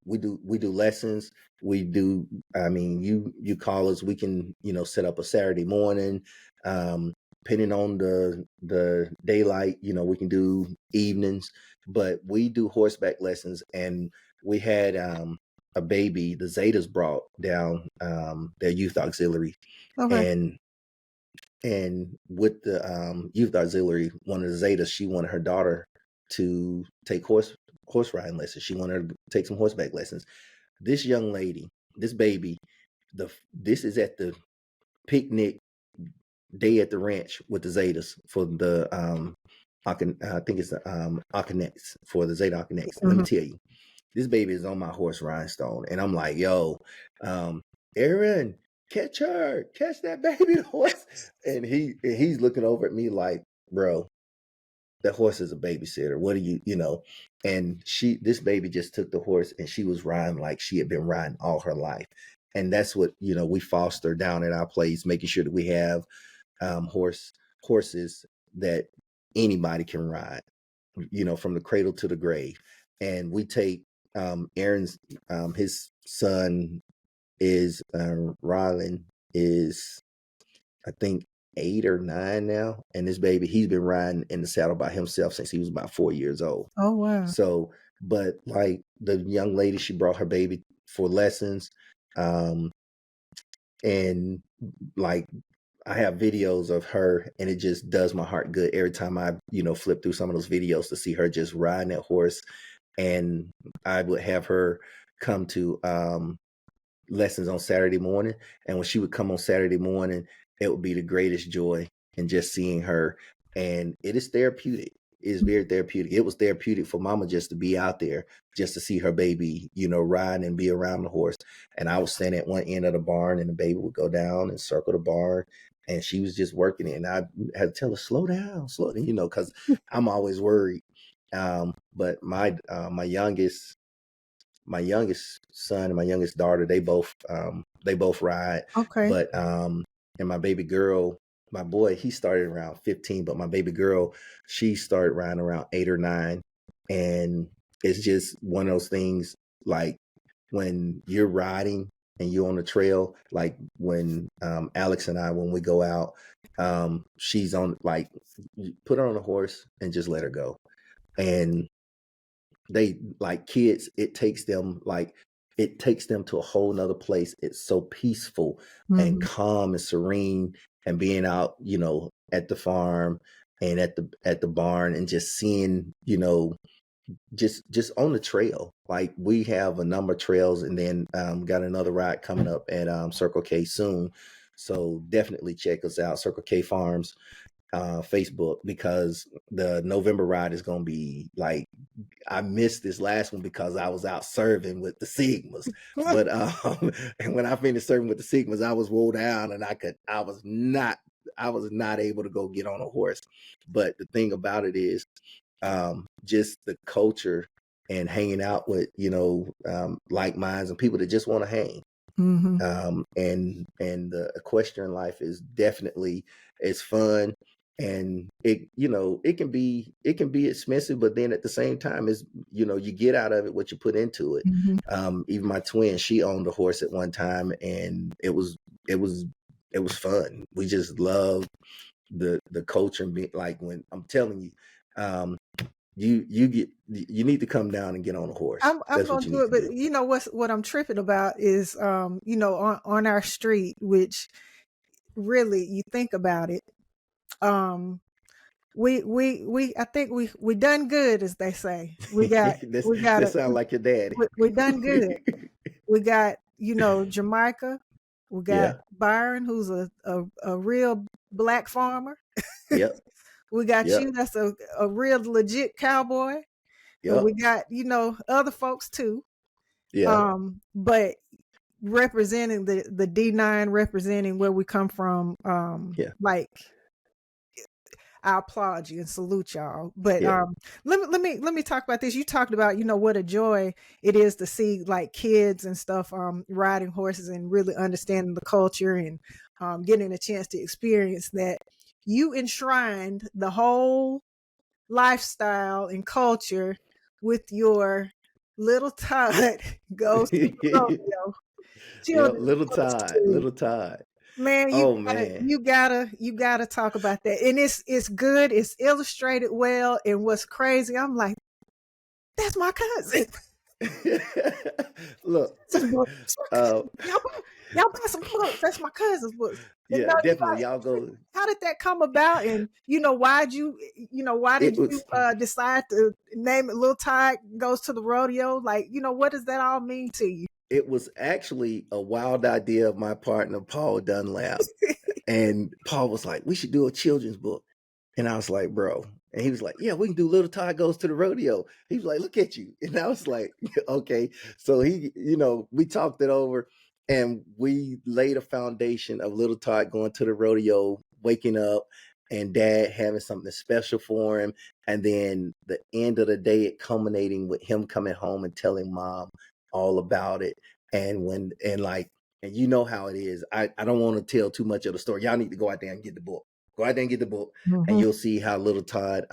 we do lessons. We do. I mean, you call us. We can set up a Saturday morning. Depending on the daylight, we can do evenings. But we do horseback lessons, and we had a baby the Zetas brought down their youth auxiliary, Okay. and with the youth auxiliary, one of the Zetas, she wanted her daughter to take horse riding lessons. She wanted her to take some horseback lessons. This young lady, this baby, this is at the picnic day at the ranch with the Zetas for the I think it's the Akinex, for the Zeta Akinex. Let me tell you, this baby is on my horse rhinestone, and I'm like, yo, Aaron, catch that baby horse. And he's looking over at me like, bro, that horse is a babysitter. What do you know? And this baby just took the horse, and she was riding like she had been riding all her life. And that's what, we foster down at our place, making sure that we have horses that anybody can ride, from the cradle to the grave. And we take Aaron's his son is Rylan is, I think, 8 or 9 now, and this baby, he's been riding in the saddle by himself since he was about 4 years old. Oh wow. So, but like the young lady, she brought her baby for lessons, and like I have videos of her, and it just does my heart good every time I flip through some of those videos to see her just riding that horse. And I would have her come to lessons on Saturday morning, and when she would come on Saturday morning, it would be the greatest joy in just seeing her. And it is therapeutic. It is very therapeutic. It was therapeutic for mama just to be out there, just to see her baby, ride and be around the horse. And I would stand at one end of the barn, and the baby would go down and circle the barn, and she was just working it. And I had to tell her, slow down, because I'm always worried. But my youngest son and my youngest daughter, they both ride. Okay. But and my baby girl, my boy, he started around 15, but my baby girl, she started riding around 8 or 9. And it's just one of those things, like when you're riding and you're on the trail, like when Alex and I, when we go out, she's on, like, put her on a horse and just let her go. And they, like kids, it takes them to a whole nother place. It's so peaceful and calm and serene, and being out, at the farm and at the barn, and just seeing, just on the trail. Like, we have a number of trails, and then got another ride coming up at Circle K soon. So definitely check us out, Circle K Farms Facebook, because the November ride is going to be like, I missed this last one because I was out serving with the Sigmas. But and when I finished serving with the Sigmas, I was wore down, and I was not able to go get on a horse. But the thing about it is, just the culture and hanging out with like minds and people that just want to hang. And the equestrian life is definitely, it's fun. And it can be expensive, but then at the same time, is you get out of it what you put into it. Even my twin, she owned a horse at one time, and it was fun. We just loved the culture, and be like, when I'm telling you, you need to come down and get on a horse. I'm That's gonna what you do need it, to but do. what I'm tripping about is on our street, which really, you think about it, we I think we done good, as they say. That sound like your daddy. We done good. We got Jamaica. We got Yeah. Byron, who's a real black farmer. Yep. We got Yep. you, that's a real legit cowboy. And Yep. we got other folks too. Yeah. But representing the D9, representing where we come from, Yeah. like, I applaud you and salute y'all. But Yeah. let me talk about this. You talked about what a joy it is to see, like, kids and stuff riding horses and really understanding the culture, and getting a chance to experience that. You enshrined the whole lifestyle and culture with your Little Todd goes to the rodeo. Yep, Children little for the Todd, street. little Todd. Man, Oh man. you gotta talk about that. And it's good, it's illustrated well. And what's crazy, I'm like, that's my cousin. Look, That's my uh, cousin. Y'all buy some books. That's my cousin's books. And yeah, no, you definitely. Y'all got, go. how did that come about? And why did It you was. decide to name it Little Todd Goes to the Rodeo? Like, what does that all mean to you? It was actually a wild idea of my partner Paul Dunlap, and Paul was like, "We should do a children's book," and I was like, "Bro," and he was like, "Yeah, we can do Little Todd Goes to the Rodeo." He was like, "Look at you," and I was like, "Okay." So we talked it over, and we laid a foundation of Little Todd going to the rodeo, waking up, and Dad having something special for him, and then the end of the day, it culminating with him coming home and telling Mom all about it, and you know how it is. I don't want to tell too much of the story. Y'all need to go out there and get the book. Go out there and get the book, and Mm-hmm. you'll see how little Todd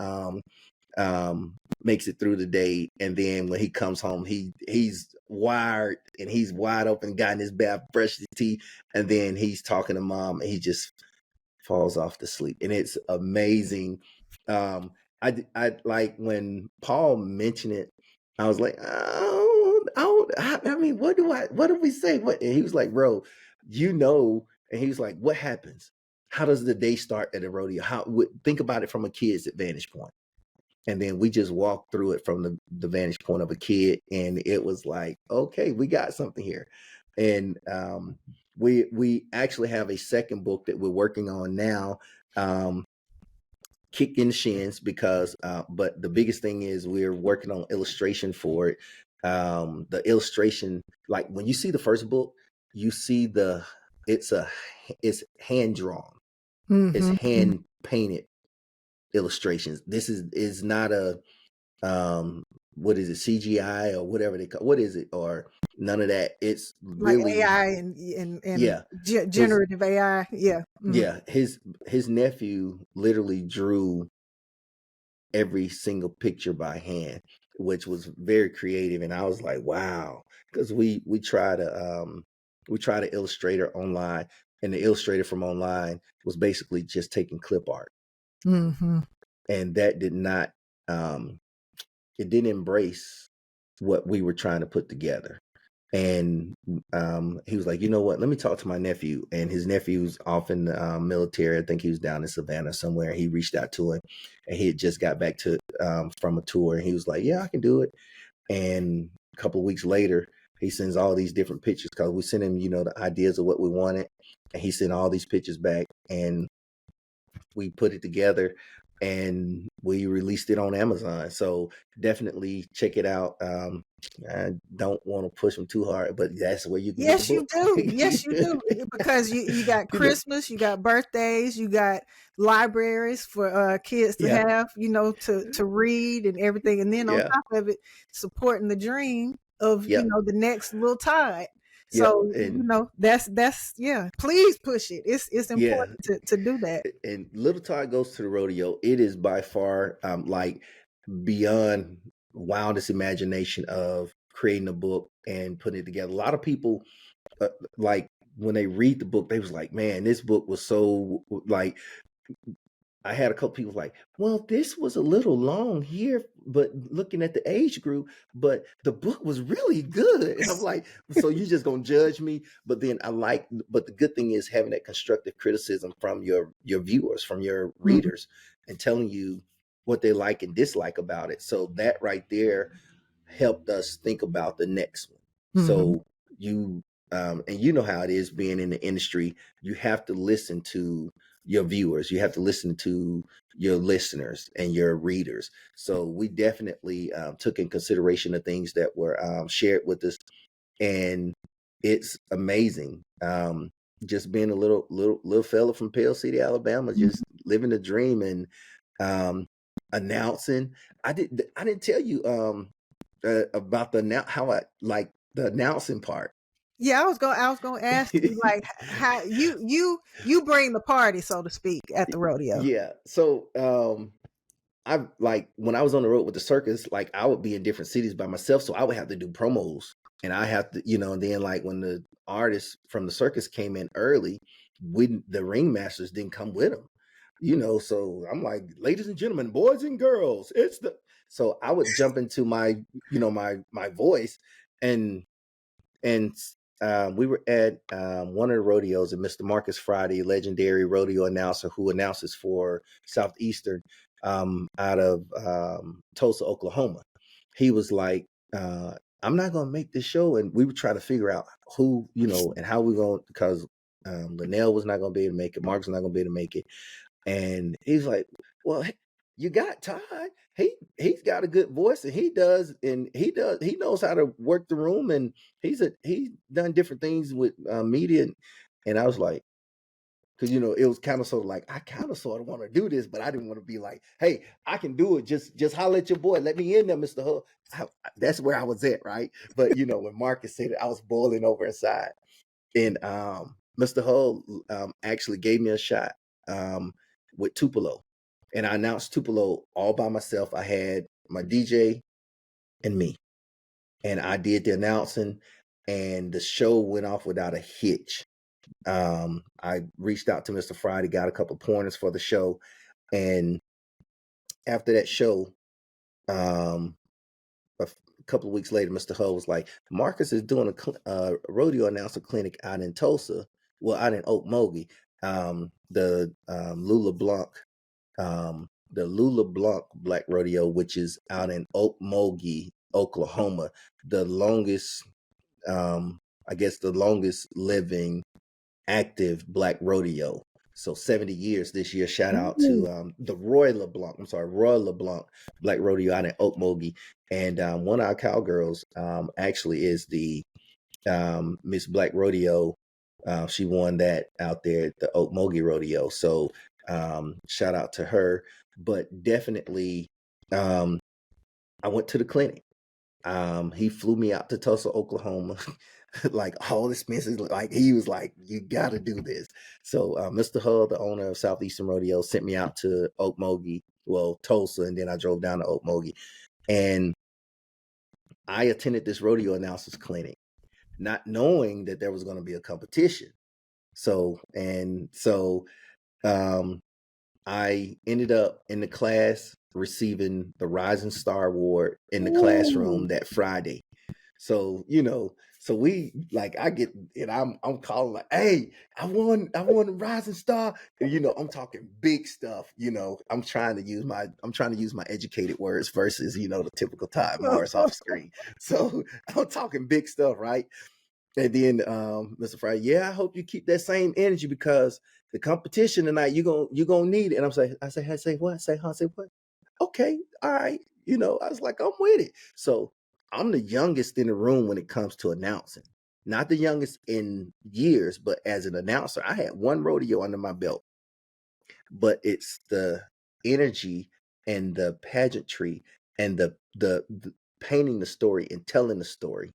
makes it through the day. And then when he comes home, he's wired and he's wide open, got in his bath, brushed his teeth, and then he's talking to Mom, and he just falls off to sleep. And it's amazing. I like when Paul mentioned it, I was like, I mean, what do we say? What? And he was like, bro, and he was like, what happens? How does the day start at a rodeo? Think about it from a kid's vantage point. And then we just walked through it from the vantage point of a kid. And it was like, okay, we got something here. And we actually have a second book that we're working on now, Kick in the Shins, because but the biggest thing is we're working on illustration for it. The illustration, like when you see the first book, you see it's hand drawn, it's Mm-hmm. hand painted illustrations. This is not a what is it, CGI or whatever they call, what is it, or none of that. It's Like really, AI and yeah, generative AI. Yeah. Mm-hmm. yeah, his nephew literally drew every single picture by hand, which was very creative. And I was like, wow, because we try to illustrator online, and the illustrator from online was basically just taking clip art, Mm-hmm. and that did not it didn't embrace what we were trying to put together. And he was like, you know what, let me talk to my nephew. And his nephew's off in the military. I think he was down in Savannah somewhere. He reached out to him, and he had just got back to from a tour, and he was like, yeah, I can do it. And a couple of weeks later, he sends all these different pictures, because we sent him, the ideas of what we wanted, and he sent all these pictures back, and we put it together, and we released it on Amazon. So definitely check it out. I don't want to push them too hard, but that's where you can get the Yes, you book. do. Yes, you do. Because you got Christmas, you got birthdays, you got libraries for kids to Yeah, have, to read and everything. And then on yeah, top of it, supporting the dream of, yep, the next Little Todd. yep, So, and that's yeah. Please push it. It's yeah, important to do that. and Little Todd Goes to the Rodeo. It is by far like beyond wildest imagination of creating a book and putting it together. A lot of people like when they read the book, they was like, man, this book was so like, I had a couple people like, well, this was a little long here, but looking at the age group, but the book was really good. And I'm like, so you just gonna judge me? But then but the good thing is having that constructive criticism from your viewers, from your Mhm. readers, and telling you what they like and dislike about it. So that right there helped us think about the next one. Mhm. So you and you know how it is being in the industry, you have to listen to your viewers, you have to listen to your listeners and your readers. So we definitely took in consideration the things that were shared with us, and it's amazing. Just being a little fella from Pale City, Alabama, just living the dream, and announcing. I didn't tell you about how I like the announcing part. Yeah, I was gonna ask you like how you bring the party, so to speak, at the rodeo. Yeah. So I like when I was on the road with the circus, like I would be in different cities by myself, so I would have to do promos, and I have to, and then like when the artists from the circus came in early, the ringmasters didn't come with them, So I'm like, ladies and gentlemen, boys and girls, it's the. So I would jump into my, my voice, and and we were at one of the rodeos, and Mr. Marcus Friday, legendary rodeo announcer who announces for Southeastern out of Tulsa, Oklahoma. He was like, I'm not going to make this show. And we were trying to figure out who, and how we're going, because Linnell was not going to be able to make it. Mark's not going to be able to make it. And he's like, well, you got Todd. He's got a good voice, and he knows how to work the room, and he's done different things with media. And I was like, because it was kind of sort of like, I kind of sort of want to do this, but I didn't want to be like, hey, I can do it. Just holler at your boy. Let me in there, Mr. Hull. That's where I was at, right? But when Marcus said it, I was boiling over inside. And Mr. Hull actually gave me a shot with Tupelo. And I announced Tupelo all by myself. I had my DJ and me. And I did the announcing, and the show went off without a hitch. I reached out to Mr. Friday, got a couple of pointers for the show. And after that show, a couple of weeks later, Mr. Hull was like, Marcus is doing a rodeo announcer clinic out in Tulsa. Well, out in Okmulgee. The Lula Blanc Black Rodeo, which is out in Okmulgee, Oklahoma, the longest, I guess the longest living active Black rodeo. So 70 years this year. Shout out to the Roy LeBlanc Black Rodeo out in Okmulgee. And one of our cowgirls actually is the Miss Black Rodeo. She won that out there at the Okmulgee Rodeo. So shout out to her. But definitely, I went to the clinic. He flew me out to Tulsa, Oklahoma, like all expenses. Like he was like, you got to do this. So Mr. Hull, the owner of Southeastern Rodeo, sent me out to Okmulgee, Tulsa, and then I drove down to Okmulgee. And I attended this rodeo announcers clinic, not knowing that there was going to be a competition. So I ended up in the class receiving the Rising Star Award in the classroom that Friday. So, so we like I get and I'm calling like, hey, I won the Rising Star. And, I'm talking big stuff. I'm trying to use my educated words versus, the typical Todd Morris off screen. So I'm talking big stuff, right? And then Mr. Friday, yeah, I hope you keep that same energy because the competition tonight, you're gonna need it. And I say what? Say what? Okay, all right. I was like, I'm with it. So I'm the youngest in the room when it comes to announcing. Not the youngest in years, but as an announcer, I had one rodeo under my belt. But it's the energy and the pageantry and the painting the story and telling the story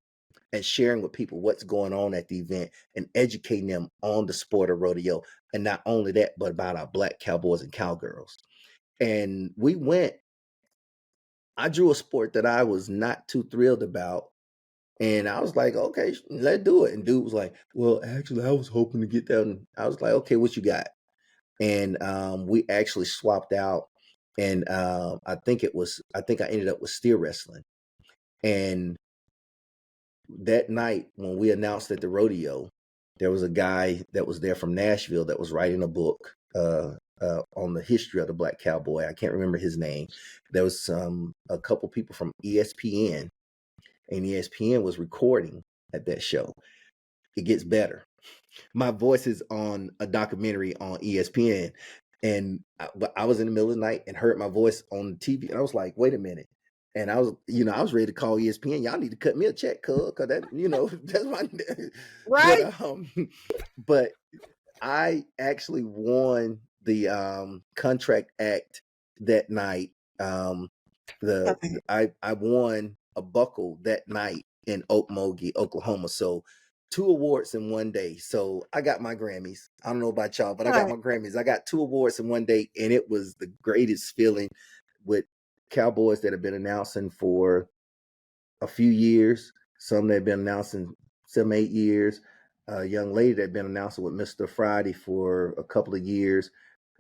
and sharing with people what's going on at the event and educating them on the sport of rodeo. And not only that, but about our Black cowboys and cowgirls. And I drew a sport that I was not too thrilled about. And I was like, okay, let's do it. And dude was like, well, actually, I was hoping to get that. And I was like, okay, what you got? And we actually swapped out. And I think I ended up with steer wrestling. And that night when we announced at the rodeo, there was a guy that was there from Nashville that was writing a book on the history of the Black cowboy. I can't remember his name. There was a couple people from ESPN, and ESPN was recording at that show. It gets better. My voice is on a documentary on ESPN, and I was in the middle of the night and heard my voice on TV, and I was like, wait a minute. And I was ready to call ESPN. Y'all need to cut me a check, cuz that, that's my right. But I actually won the contract act that night. I won a buckle that night in Okmulgee, Oklahoma. So 2 awards in one day. So I got my Grammys. I don't know about y'all, but I got my Grammys. I got 2 awards in one day, and it was the greatest feeling. with cowboys that have been announcing for a few years, some that have been announcing 7, 8 years, a young lady that had been announcing with Mr. Friday for a couple of years,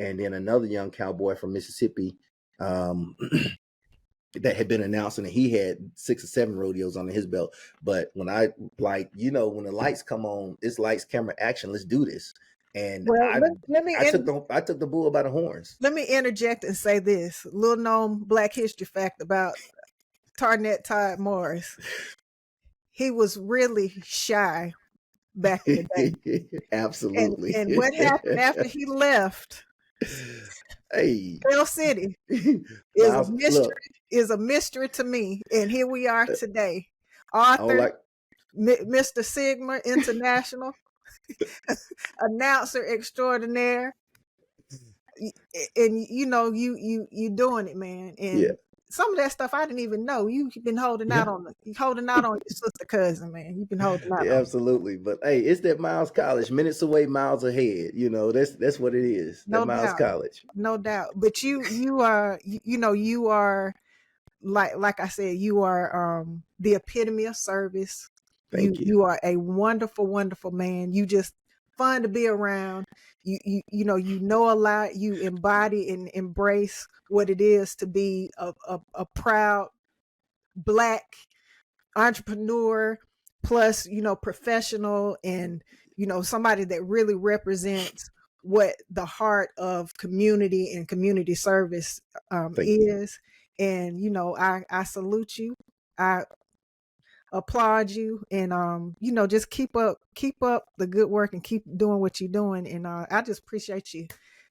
and then another young cowboy from Mississippi that had been announcing, and he had 6 or 7 rodeos under his belt. But when I when the lights come on, it's lights, camera, action. Let's do this. And Well, I took the bull by the horns. Let me interject and say this little known Black history fact about Todd Morris. He was really shy back in the day. Absolutely. And what happened after he left? Hey, Bell City Miles, is a mystery to me. And here we are today. Author, Mr. Sigma International, announcer extraordinaire. And you doing it, man. And some of that stuff I didn't even know. You've been holding out on your sister cousin, man. You've been holding out. Absolutely. But hey, it's that Miles College, minutes away, miles ahead. That's what it is. No that Miles doubt. College. No doubt. But you are like I said, you are the epitome of service. Thank you. You are a wonderful, wonderful man. You just fun to be around. You know a lot. You embody and embrace what it is to be a proud Black entrepreneur, plus professional, and somebody that really represents what the heart of community and community service is. And I salute you. I applaud you, and just keep up the good work and keep doing what you're doing. And I just appreciate you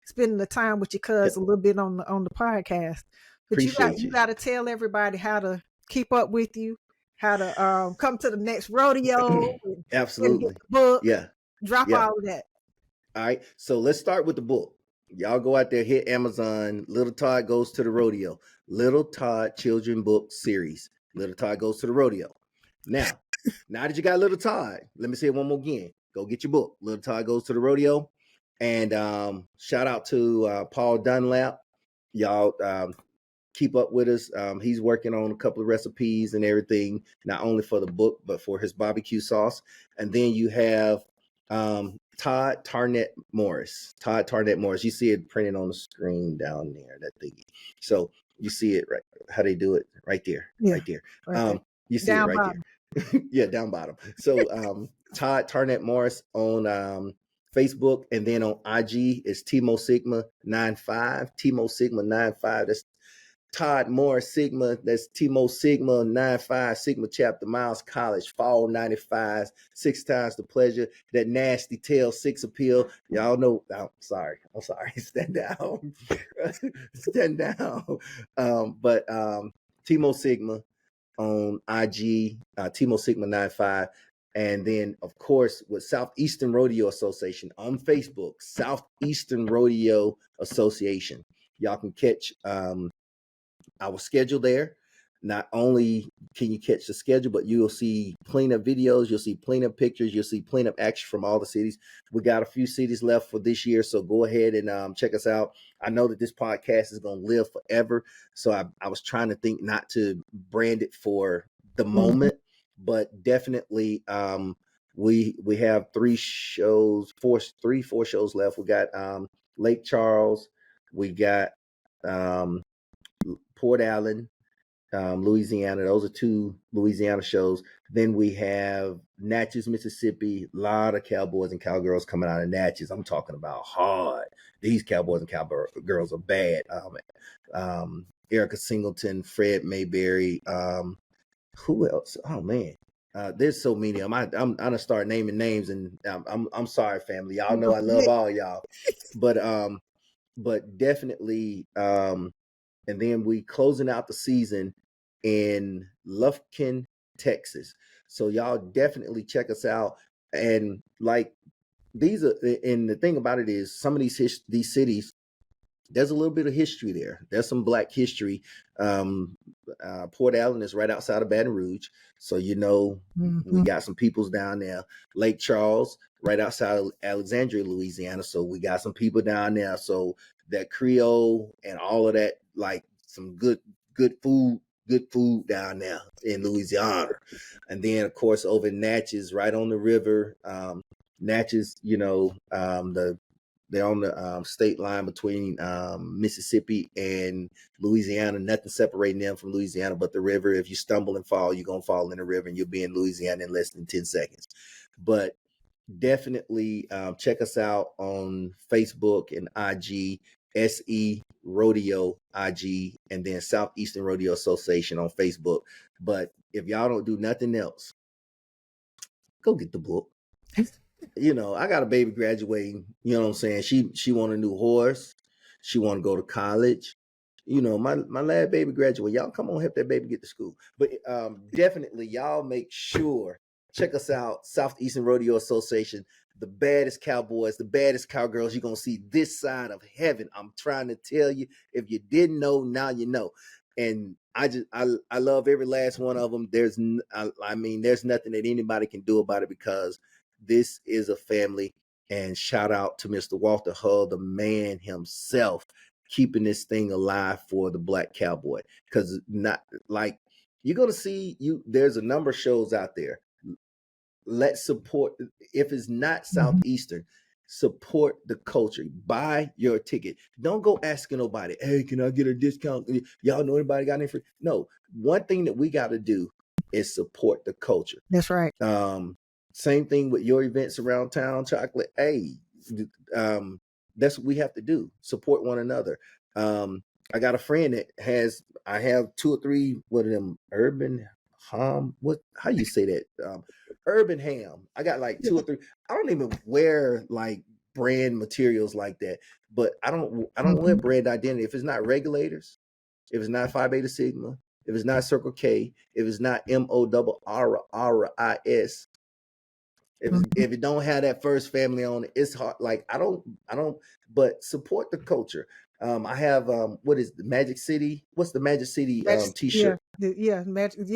spending the time with your cuz a little bit on the podcast. But you got to tell everybody how to keep up with you, how to come to the next rodeo. Absolutely. And get the book. Drop all of that. All right. So let's start with the book. Y'all go out there, hit Amazon. Little Todd Goes to the Rodeo. Little Todd Children Book Series. Little Todd Goes to the Rodeo. Now that you got Little Todd, let me say it one more again. Go get your book. Little Todd Goes to the Rodeo. And shout out to Paul Dunlap. Y'all keep up with us. He's working on a couple of recipes and everything, not only for the book, but for his barbecue sauce. And then you have Todd Morris. Todd Tarnett Morris. You see it printed on the screen down there, that thingy. So you see it right how they do it right there. Right there. You see down it right bottom. There. Yeah, down bottom. So Todd Tarnett Morris on Facebook, and then on IG is Timo Sigma 95. Timo Sigma 95. That's Todd Morris Sigma. That's Timo Sigma 95. Sigma chapter, Miles College, fall 95. 6 times the pleasure. That nasty tail 6 appeal. Y'all know. I'm sorry. Stand down. Stand down. But Timo Sigma on IG, Timo Sigma 95. And then, of course, with Southeastern Rodeo Association on Facebook, Southeastern Rodeo Association. Y'all can catch our schedule there. Not only can you catch the schedule, but you'll see plenty of videos, you'll see plenty of pictures, you'll see plenty of action from all the cities. We got a few cities left for this year, so go ahead and check us out. I know that this podcast is going to live forever, so I was trying to think not to brand it for the moment, but definitely we have 4 shows left. We got Lake Charles, we got Port Allen, Louisiana. Those are 2 Louisiana shows. Then we have Natchez, Mississippi. A lot of cowboys and cowgirls coming out of Natchez. I'm talking about hard. These cowboys and cowgirls are bad. Erica Singleton, Fred Mayberry. Who else? Oh man, there's so many. I'm gonna start naming names, and I'm sorry, family. Y'all know I love all y'all, but definitely. And then we closing out the season in Lufkin, Texas. So y'all definitely check us out. And like these are, and the thing about it is, some of these cities, there's a little bit of history there. There's some Black history. Port Allen is right outside of Baton Rouge, so we got some peoples down there. Lake Charles, right outside of Alexandria, Louisiana, so we got some people down there. So that Creole and all of that, like some good food down there in Louisiana. And then of course over in Natchez, right on the river. Natchez, they're on the state line between Mississippi and Louisiana. Nothing separating them from Louisiana but the river. If you stumble and fall, you're going to fall in the river and you'll be in Louisiana in less than 10 seconds. But definitely check us out on Facebook and IG, SE Rodeo IG, and then Southeastern Rodeo Association on Facebook. But if y'all don't do nothing else, go get the book. I got a baby graduating, you know what I'm saying? She want a new horse. She want to go to college. My last baby graduate. Y'all come on, help that baby get to school. But definitely y'all make sure, check us out, Southeastern Rodeo Association, the baddest cowboys, the baddest cowgirls you're going to see this side of heaven. I'm trying to tell you, if you didn't know, now you know. And I love every last one of them. There's nothing that anybody can do about it because this is a family. And shout out to Mr. Walter Hull, the man himself, keeping this thing alive for the Black cowboy. Because not like you're gonna see there's a number of shows out there. Let's support, if it's not Southeastern, support the culture. Buy your ticket. Don't go asking nobody, hey, can I get a discount? Y'all know anybody got any free? No, one thing that we got to do is support the culture. That's right. Same thing with your events around town, Chocolate. Hey, that's what we have to do. Support one another. I got a friend that I have 2 or 3, what of them, urban ham, how you say that? Urban ham. I got like 2 or 3. I don't even wear like brand materials like that, but I don't wear brand identity. If it's not regulators, if it's not Phi Beta Sigma, if it's not Circle K, if it's not MORRIS, if it don't have that first family on it, it's hard. Like I don't, but support the culture. I have what is the Magic City? What's the Magic City t-shirt? The Magic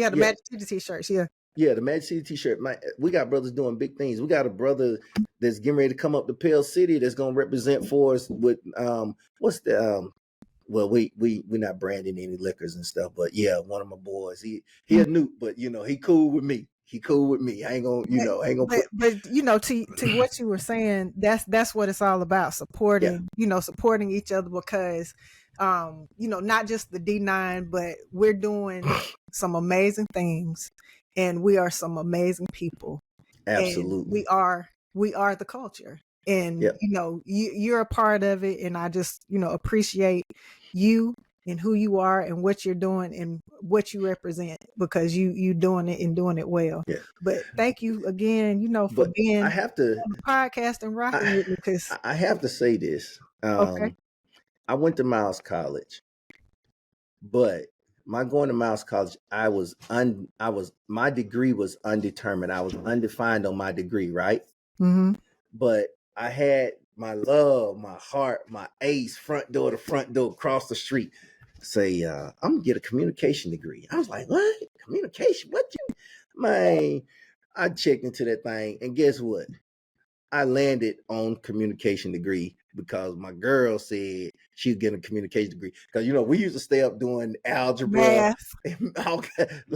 City t-shirts. Yeah, the Magic City t-shirt. We got brothers doing big things. We got a brother that's getting ready to come up to Pale City that's gonna represent for us with what's the well, we're not branding any liquors and stuff, but yeah, one of my boys, he a newt, but he cool with me. He cool with me. I ain't gonna but to what you were saying, that's what it's all about. Supporting, supporting each other because not just the D9, but we're doing some amazing things and we are some amazing people. Absolutely. And we are the culture. And you're a part of it, and I just appreciate you and who you are and what you're doing and what you represent because you doing it and doing it well. Yeah. But thank you again, for being I have to on the podcast and rocking with me because I have to say this. Okay. I went to Miles College, but my going to Miles College, my degree was undetermined. I was undefined on my degree, right? Mm-hmm. But I had my love, my heart, my ace, front door to front door, across the street. Say, I'm gonna get a communication degree. I was like, what? Communication? What you? Man, I checked into that thing, and guess what? I landed on communication degree because my girl said she's getting a communication degree. Because we used to stay up doing algebra, math. And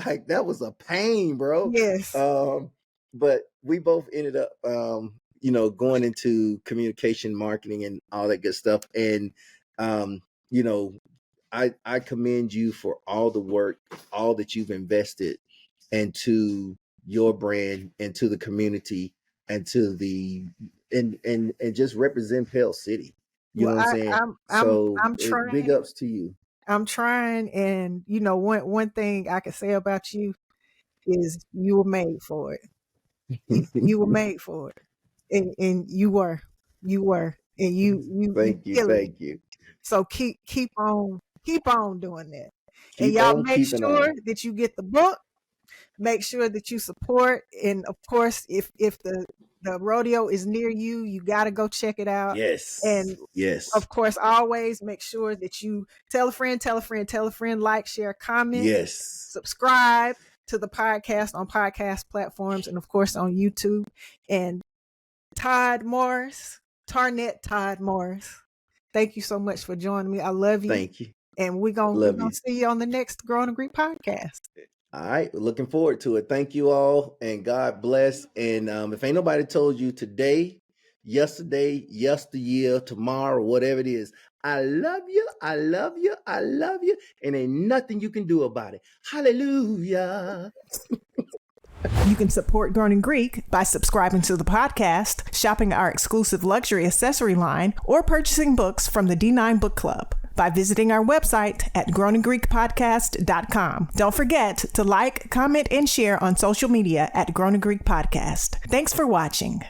like that was a pain, bro. Yes. But we both ended up going into communication marketing and all that good stuff. And, I commend you for all the work, all that you've invested into your brand, into the community, and to and just represent Pell City. You know what I'm saying? I'm trying. Big ups to you. I'm trying. And, one thing I can say about you is you were made for it. You were made for it. And you were, and you thank you. So keep on doing that. And y'all make sure that you get the book, make sure that you support. And of course, if the rodeo is near you, you got to go check it out. Yes. And yes, of course, always make sure that you tell a friend, like, share, comment, yes, subscribe to the podcast on podcast platforms, and of course on YouTube. And Todd Morris, Todd Morris, thank you so much for joining me. I love you. Thank you. And we're Love gonna you. see you on the next Growing in Greek podcast. All right, looking forward to it. Thank you all, and God bless. And if ain't nobody told you today, yesterday, yesteryear, tomorrow, whatever it is, I love you, I love you, I love you, and ain't nothing you can do about it. Hallelujah. You can support Growing in Greek by subscribing to the podcast, shopping our exclusive luxury accessory line, or purchasing books from the D9 Book Club by visiting our website at growninggreekpodcast.com. Don't forget to like, comment, and share on social media at Growing in Greek Podcast. Thanks for watching.